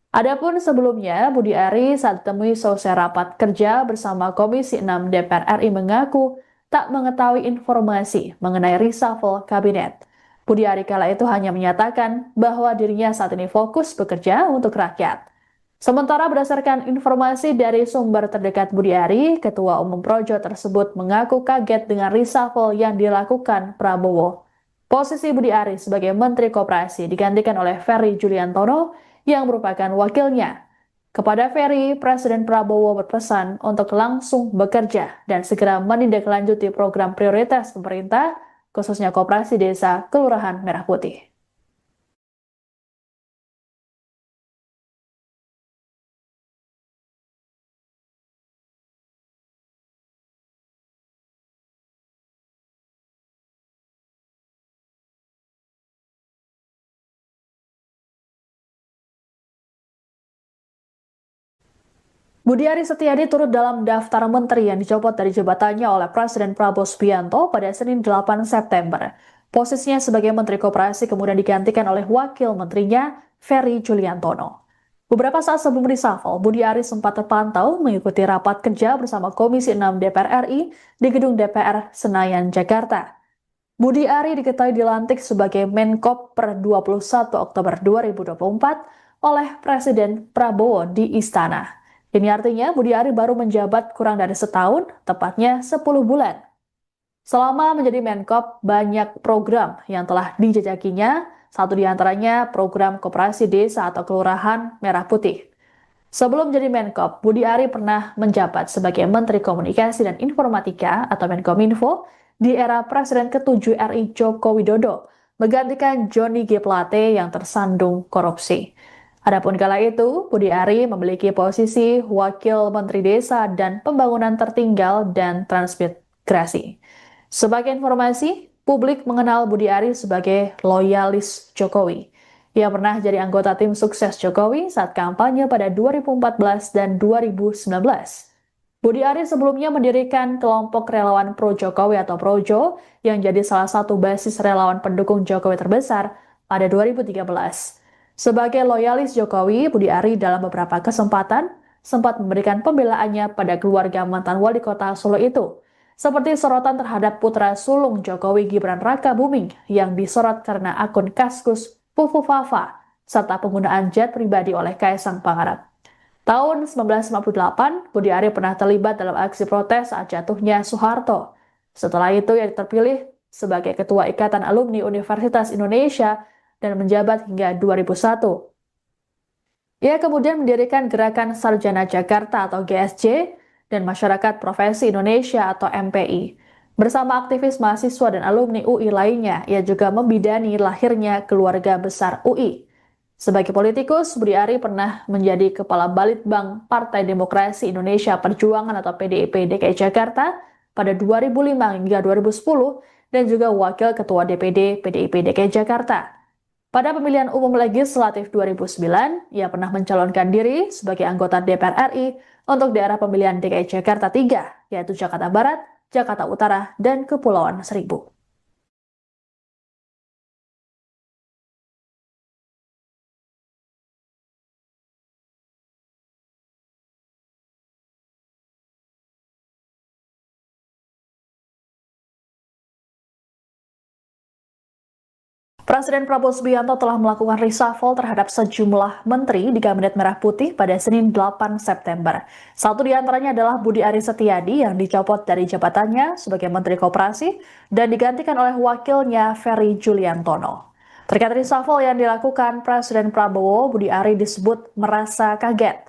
Adapun sebelumnya, Budi Ari saat ditemui selesai rapat kerja bersama Komisi 6 DPR RI mengaku tak mengetahui informasi mengenai reshuffle kabinet. Budi Ari kala itu hanya menyatakan bahwa dirinya saat ini fokus bekerja untuk rakyat. Sementara berdasarkan informasi dari sumber terdekat Budi Ari, Ketua Umum Projo tersebut mengaku kaget dengan reshuffle yang dilakukan Prabowo. Posisi Budi Ari sebagai Menteri Koperasi digantikan oleh Ferry Juliantono yang merupakan wakilnya. Kepada Ferry, Presiden Prabowo berpesan untuk langsung bekerja dan segera menindaklanjuti program prioritas pemerintah, khususnya Koperasi Desa Kelurahan Merah Putih. Budi Ari Setiadi turut dalam daftar menteri yang dicopot dari jabatannya oleh Presiden Prabowo Subianto pada Senin 8 September. Posisinya sebagai Menteri Koperasi kemudian digantikan oleh Wakil Menterinya Ferry Juliantono. Beberapa saat sebelum reshuffle, Budi Ari sempat terpantau mengikuti rapat kerja bersama Komisi 6 DPR RI di Gedung DPR Senayan, Jakarta. Budi Ari diketahui dilantik sebagai Menkop per 21 Oktober 2024 oleh Presiden Prabowo di Istana. Ini artinya Budi Ari baru menjabat kurang dari setahun, tepatnya 10 bulan. Selama menjadi Menkop, banyak program yang telah dijajakinya, satu di antaranya program Koperasi Desa atau Kelurahan Merah Putih. Sebelum jadi Menkop, Budi Ari pernah menjabat sebagai Menteri Komunikasi dan Informatika atau Menkominfo di era Presiden ke-7 RI Joko Widodo, menggantikan Johnny G. Plate yang tersandung korupsi. Adapun kala itu, Budi Ari memiliki posisi Wakil Menteri Desa dan Pembangunan Tertinggal dan Transmigrasi. Sebagai informasi, publik mengenal Budi Ari sebagai loyalis Jokowi. Ia pernah jadi anggota tim sukses Jokowi saat kampanye pada 2014 dan 2019. Budi Ari sebelumnya mendirikan kelompok relawan pro Jokowi atau Projo yang jadi salah satu basis relawan pendukung Jokowi terbesar pada 2013. Sebagai loyalis Jokowi, Budi Ari dalam beberapa kesempatan sempat memberikan pembelaannya pada keluarga mantan wali kota Solo itu, seperti sorotan terhadap putra sulung Jokowi Gibran Rakabuming yang disorot karena akun Kaskus Fufu Fafa, serta penggunaan jet pribadi oleh Kaisang Pangarep. Tahun 1958, Budi Ari pernah terlibat dalam aksi protes saat jatuhnya Soeharto. Setelah itu, ia terpilih sebagai Ketua Ikatan Alumni Universitas Indonesia dan menjabat hingga 2001. Ia kemudian mendirikan Gerakan Sarjana Jakarta atau GSJ dan Masyarakat Profesi Indonesia atau MPI. Bersama aktivis mahasiswa dan alumni UI lainnya, ia juga membidani lahirnya keluarga besar UI. Sebagai politikus, Budi Ari pernah menjadi Kepala Balitbang Partai Demokrasi Indonesia Perjuangan atau PDIP DKI Jakarta pada 2005 hingga 2010 dan juga Wakil Ketua DPD PDIP DKI Jakarta. Pada pemilihan umum legislatif 2009, ia pernah mencalonkan diri sebagai anggota DPR RI untuk daerah pemilihan DKI Jakarta 3, yaitu Jakarta Barat, Jakarta Utara, dan Kepulauan Seribu. Presiden Prabowo Subianto telah melakukan reshuffle terhadap sejumlah menteri di Kabinet Merah Putih pada Senin 8 September. Satu di antaranya adalah Budi Aris Setiadi yang dicopot dari jabatannya sebagai Menteri Koperasi dan digantikan oleh wakilnya Ferry Juliantono. Terkait reshuffle yang dilakukan Presiden Prabowo, Budi Ari disebut merasa kaget.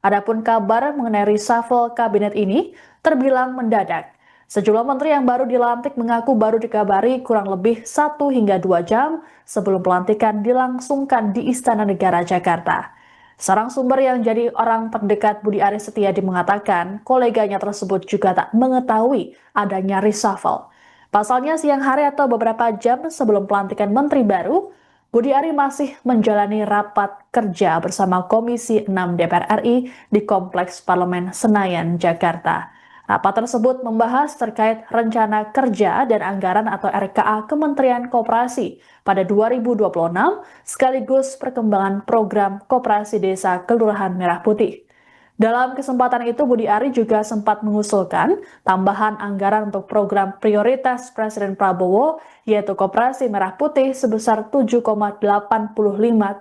Adapun kabar mengenai reshuffle kabinet ini terbilang mendadak. Sejumlah menteri yang baru dilantik mengaku baru dikabari kurang lebih 1 hingga 2 jam sebelum pelantikan dilangsungkan di Istana Negara Jakarta. Seorang sumber yang jadi orang terdekat Budi Aris Setiadi mengatakan koleganya tersebut juga tak mengetahui adanya reshuffle. Pasalnya siang hari atau beberapa jam sebelum pelantikan menteri baru, Budi Ari masih menjalani rapat kerja bersama Komisi 6 DPR RI di Kompleks Parlemen Senayan, Jakarta. Rapat tersebut membahas terkait rencana kerja dan anggaran atau RKA Kementerian Koperasi pada 2026 sekaligus perkembangan program Koperasi Desa Kelurahan Merah Putih. Dalam kesempatan itu, Budi Ari juga sempat mengusulkan tambahan anggaran untuk program prioritas Presiden Prabowo, yaitu Koperasi Merah Putih sebesar 7,85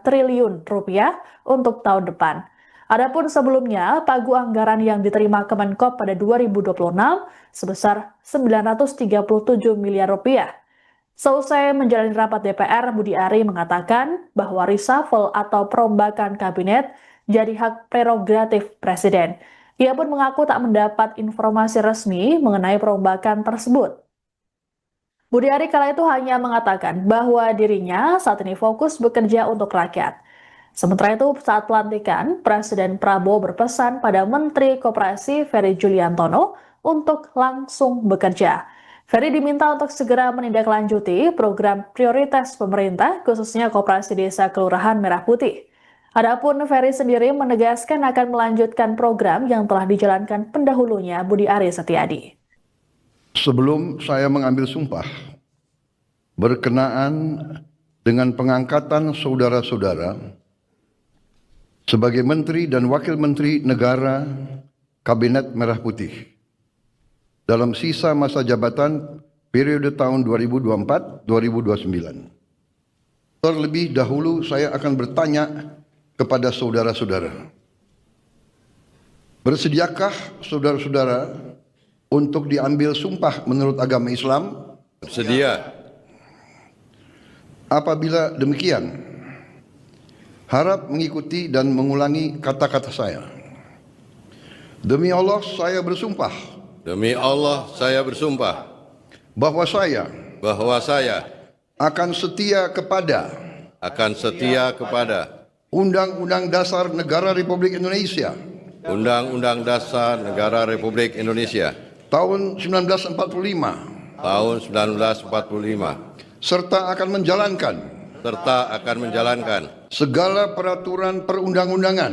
triliun rupiah untuk tahun depan. Adapun sebelumnya, pagu anggaran yang diterima Kemenkop pada 2026 sebesar 937 miliar rupiah. Seusai menjalani rapat DPR, Budi Ari mengatakan bahwa reshuffle atau perombakan kabinet jadi hak prerogatif Presiden. Ia pun mengaku tak mendapat informasi resmi mengenai perombakan tersebut. Budi Ari kala itu hanya mengatakan bahwa dirinya saat ini fokus bekerja untuk rakyat. Sementara itu, saat pelantikan, Presiden Prabowo berpesan pada Menteri Koperasi Ferry Juliantono untuk langsung bekerja. Ferry diminta untuk segera menindaklanjuti program prioritas pemerintah, khususnya Koperasi Desa Kelurahan Merah Putih. Adapun Ferry sendiri menegaskan akan melanjutkan program yang telah dijalankan pendahulunya Budi Aris Setiadi. Sebelum saya mengambil sumpah berkenaan dengan pengangkatan saudara-saudara sebagai Menteri dan Wakil Menteri Negara Kabinet Merah Putih dalam sisa masa jabatan periode tahun 2024-2029. Terlebih dahulu saya akan bertanya kepada saudara-saudara. Bersediakah saudara-saudara untuk diambil sumpah menurut agama Islam? Bersedia. Apabila demikian, harap mengikuti dan mengulangi kata-kata saya. Demi Allah saya bersumpah. Demi Allah saya bersumpah Bahwa saya bahwa saya akan setia kepada Undang-Undang Dasar Negara Republik Indonesia Undang-Undang Dasar Negara Republik Indonesia tahun 1945 tahun 1945 serta akan menjalankan segala peraturan perundang-undangan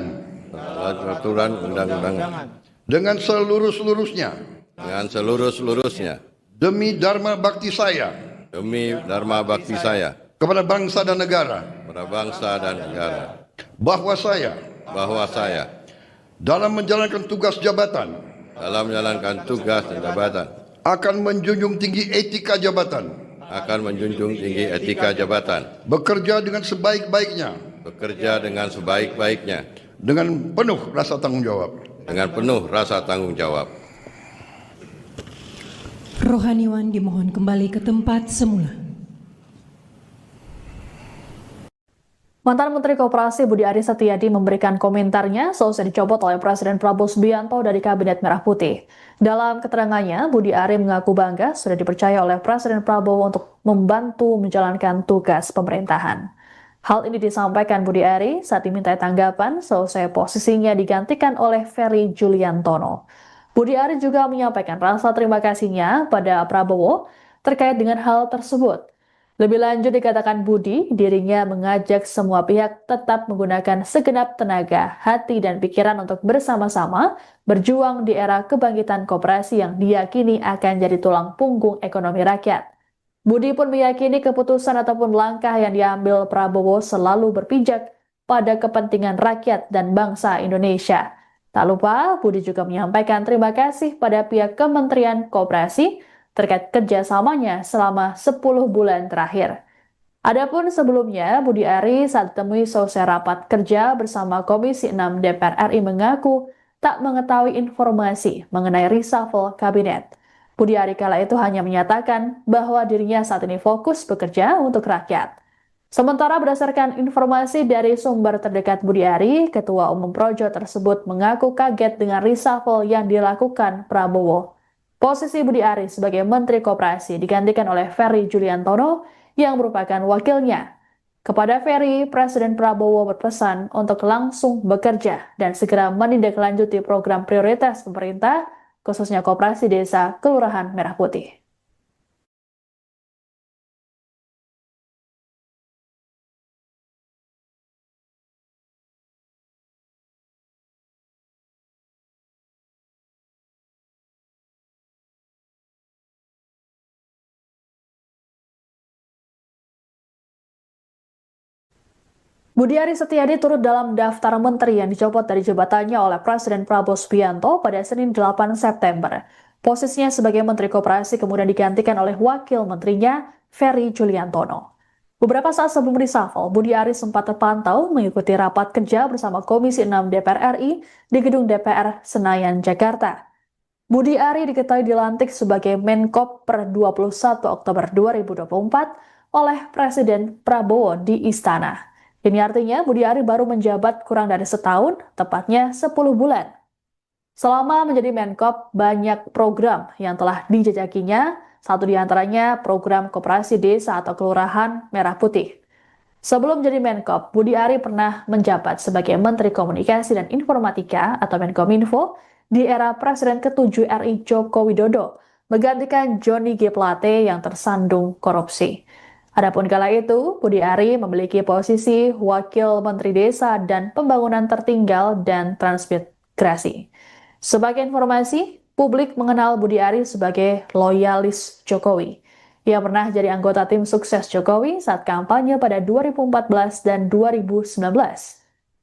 dengan seluruh-seluruhnya demi dharma bakti saya kepada bangsa dan negara, bahwa saya dalam menjalankan tugas jabatan akan menjunjung tinggi etika jabatan, bekerja dengan sebaik-baiknya dengan penuh rasa tanggung jawab. Rohaniwan dimohon kembali ke tempat semula. Mantan Menteri Koperasi Budi Aris Setiadi memberikan komentarnya seusai dicopot oleh Presiden Prabowo Subianto dari Kabinet Merah Putih. Dalam keterangannya, Budi Ari mengaku bangga sudah dipercaya oleh Presiden Prabowo untuk membantu menjalankan tugas pemerintahan. Hal ini disampaikan Budi Ari saat dimintai tanggapan seusai posisinya digantikan oleh Ferry Juliantono. Budi Ari juga menyampaikan rasa terima kasihnya pada Prabowo terkait dengan hal tersebut. Lebih lanjut dikatakan Budi, dirinya mengajak semua pihak tetap menggunakan segenap tenaga, hati, dan pikiran untuk bersama-sama berjuang di era kebangkitan koperasi yang diyakini akan jadi tulang punggung ekonomi rakyat. Budi pun meyakini keputusan ataupun langkah yang diambil Prabowo selalu berpijak pada kepentingan rakyat dan bangsa Indonesia. Tak lupa, Budi juga menyampaikan terima kasih pada pihak Kementerian Koperasi terkait kerjasamanya selama 10 bulan terakhir. Adapun sebelumnya, Budi Ari saat ditemui selesai rapat kerja bersama Komisi 6 DPR RI mengaku tak mengetahui informasi mengenai reshuffle kabinet. Budi Ari kala itu hanya menyatakan bahwa dirinya saat ini fokus bekerja untuk rakyat. Sementara berdasarkan informasi dari sumber terdekat Budi Ari, Ketua Umum Projo tersebut mengaku kaget dengan reshuffle yang dilakukan Prabowo. Posisi Budi Ari sebagai Menteri Koperasi digantikan oleh Ferry Juliantono yang merupakan wakilnya. Kepada Ferry, Presiden Prabowo berpesan untuk langsung bekerja dan segera menindaklanjuti program prioritas pemerintah, khususnya Koperasi Desa Kelurahan Merah Putih. Budi Ari Setiadi turut dalam daftar menteri yang dicopot dari jabatannya oleh Presiden Prabowo Subianto pada Senin 8 September. Posisinya sebagai Menteri Koperasi kemudian digantikan oleh Wakil Menterinya, Ferry Juliantono. Beberapa saat sebelum reshuffle, Budi Ari sempat terpantau mengikuti rapat kerja bersama Komisi 6 DPR RI di Gedung DPR Senayan, Jakarta. Budi Ari diketahui dilantik sebagai Menkop per 21 Oktober 2024 oleh Presiden Prabowo di Istana. Ini artinya Budi Ari baru menjabat kurang dari setahun, tepatnya 10 bulan. Selama menjadi Menkop, banyak program yang telah dijajakinya, satu di antaranya program Koperasi Desa atau Kelurahan Merah Putih. Sebelum jadi Menkop, Budi Ari pernah menjabat sebagai Menteri Komunikasi dan Informatika atau Menkominfo di era Presiden ke-7 RI Joko Widodo, menggantikan Johnny G. Plate yang tersandung korupsi. Adapun kala itu, Budi Ari memiliki posisi Wakil Menteri Desa dan Pembangunan Tertinggal dan Transmigrasi. Sebagai informasi, publik mengenal Budi Ari sebagai loyalis Jokowi. Ia pernah jadi anggota tim sukses Jokowi saat kampanye pada 2014 dan 2019.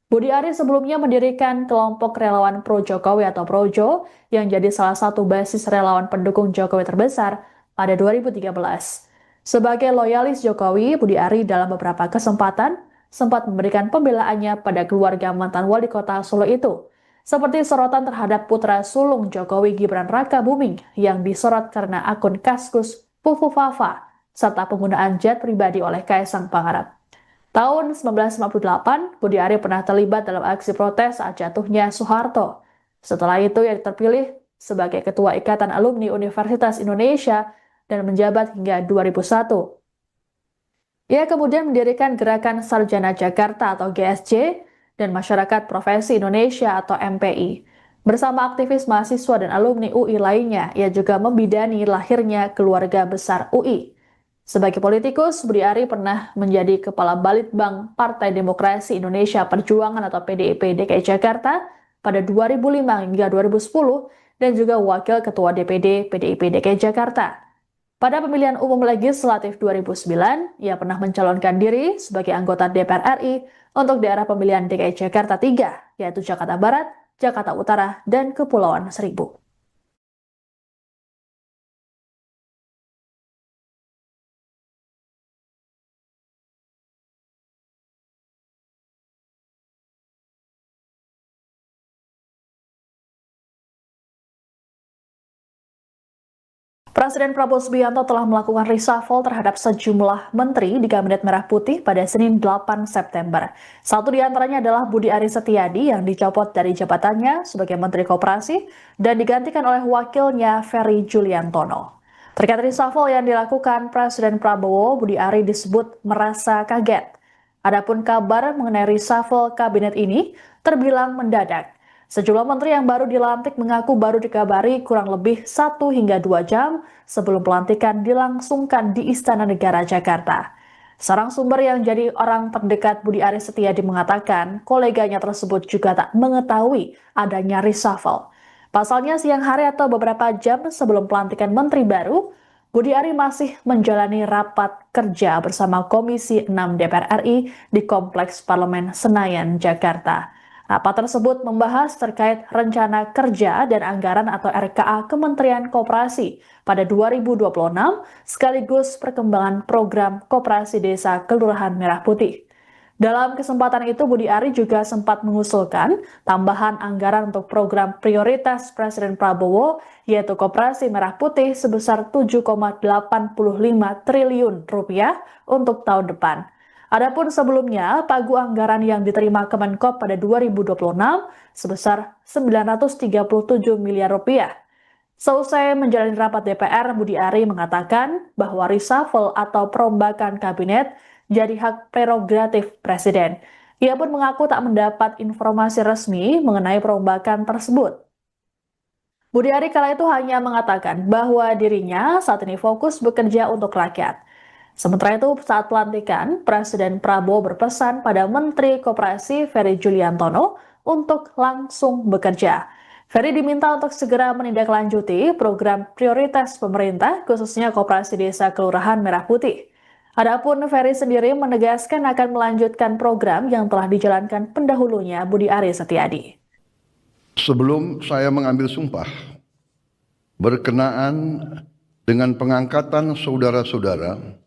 Budi Ari sebelumnya mendirikan kelompok relawan Pro Jokowi atau Projo yang jadi salah satu basis relawan pendukung Jokowi terbesar pada 2013. Sebagai loyalis Jokowi, Budi Ari dalam beberapa kesempatan sempat memberikan pembelaannya pada keluarga mantan wali kota Solo itu, seperti sorotan terhadap putra sulung Jokowi Gibran Rakabuming yang disorot karena akun Kaskus Fufu Fafa, serta penggunaan jet pribadi oleh Kaisang Pangarep. Tahun 1958, Budi Ari pernah terlibat dalam aksi protes saat jatuhnya Soeharto. Setelah itu, ia terpilih sebagai Ketua Ikatan Alumni Universitas Indonesia dan menjabat hingga 2001. Ia kemudian mendirikan Gerakan Sarjana Jakarta atau GSJ dan Masyarakat Profesi Indonesia atau MPI. Bersama aktivis mahasiswa dan alumni UI lainnya, ia juga membidani lahirnya keluarga besar UI. Sebagai politikus, Budi Ari pernah menjadi Kepala Balitbang Partai Demokrasi Indonesia Perjuangan atau PDIP DKI Jakarta pada 2005 hingga 2010 dan juga Wakil Ketua DPD PDIP DKI Jakarta. Pada pemilihan umum legislatif 2009, ia pernah mencalonkan diri sebagai anggota DPR RI untuk daerah pemilihan DKI Jakarta 3, yaitu Jakarta Barat, Jakarta Utara, dan Kepulauan Seribu. Presiden Prabowo Subianto telah melakukan reshuffle terhadap sejumlah menteri di Kabinet Merah Putih pada Senin 8 September. Satu di antaranya adalah Budi Ari Setiadi yang dicopot dari jabatannya sebagai Menteri Koperasi dan digantikan oleh wakilnya Ferry Juliantono. Terkait reshuffle yang dilakukan Presiden Prabowo, Budi Ari disebut merasa kaget. Adapun kabar mengenai reshuffle kabinet ini terbilang mendadak. Sejumlah menteri yang baru dilantik mengaku baru dikabari kurang lebih 1 hingga 2 jam sebelum pelantikan dilangsungkan di Istana Negara Jakarta. Seorang sumber yang jadi orang terdekat Budi Ari Setiadi mengatakan koleganya tersebut juga tak mengetahui adanya reshuffle. Pasalnya siang hari atau beberapa jam sebelum pelantikan menteri baru, Budi Ari masih menjalani rapat kerja bersama Komisi 6 DPR RI di Kompleks Parlemen Senayan, Jakarta. Rapat tersebut membahas terkait rencana kerja dan anggaran atau RKA Kementerian Koperasi pada 2026 sekaligus perkembangan program Koperasi Desa Kelurahan Merah Putih. Dalam kesempatan itu, Budi Ari juga sempat mengusulkan tambahan anggaran untuk program prioritas Presiden Prabowo, yaitu Koperasi Merah Putih sebesar 7,85 triliun rupiah untuk tahun depan. Adapun sebelumnya, pagu anggaran yang diterima Kemenkop pada 2026 sebesar 937 miliar rupiah. Seusai menjalani rapat DPR, Budi Ari mengatakan bahwa reshuffle atau perombakan kabinet jadi hak prerogatif Presiden. Ia pun mengaku tak mendapat informasi resmi mengenai perombakan tersebut. Budi Ari kala itu hanya mengatakan bahwa dirinya saat ini fokus bekerja untuk rakyat. Sementara itu, saat pelantikan, Presiden Prabowo berpesan pada Menteri Koperasi Ferry Juliantono untuk langsung bekerja. Ferry diminta untuk segera menindaklanjuti program prioritas pemerintah, khususnya Koperasi Desa Kelurahan Merah Putih. Adapun Ferry sendiri menegaskan akan melanjutkan program yang telah dijalankan pendahulunya Budi Ari Setiadi. Sebelum saya mengambil sumpah berkenaan dengan pengangkatan saudara-saudara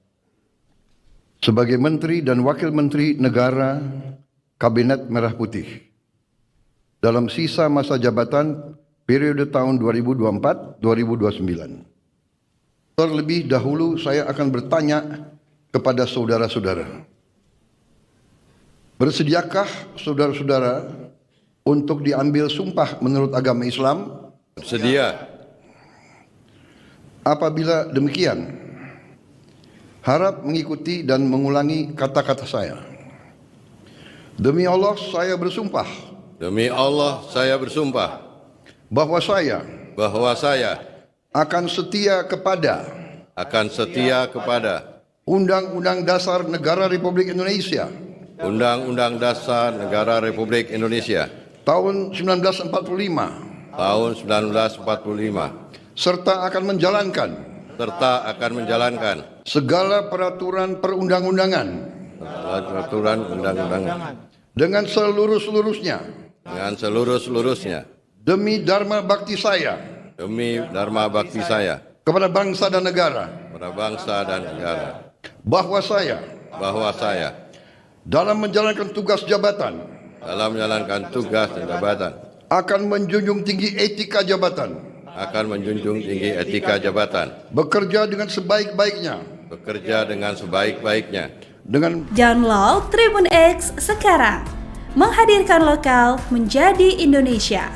sebagai Menteri dan Wakil Menteri Negara Kabinet Merah Putih dalam sisa masa jabatan periode tahun 2024-2029. Terlebih dahulu saya akan bertanya kepada saudara-saudara. Bersediakah saudara-saudara untuk diambil sumpah menurut agama Islam? Bersedia. Apabila demikian, harap mengikuti dan mengulangi kata-kata saya. Demi Allah saya bersumpah. Demi Allah saya bersumpah Bahwa saya akan setia kepada Undang-Undang Dasar Negara Republik Indonesia Undang-Undang Dasar Negara Republik Indonesia tahun 1945 tahun 1945 serta akan menjalankan segala peraturan perundang-undangan dengan seluruh-seluruhnya demi dharma bakti saya kepada bangsa dan negara, bahwa saya dalam menjalankan tugas jabatan akan menjunjung tinggi etika jabatan, bekerja dengan sebaik-baiknya dengan Download Tribun X sekarang, menghadirkan lokal menjadi Indonesia.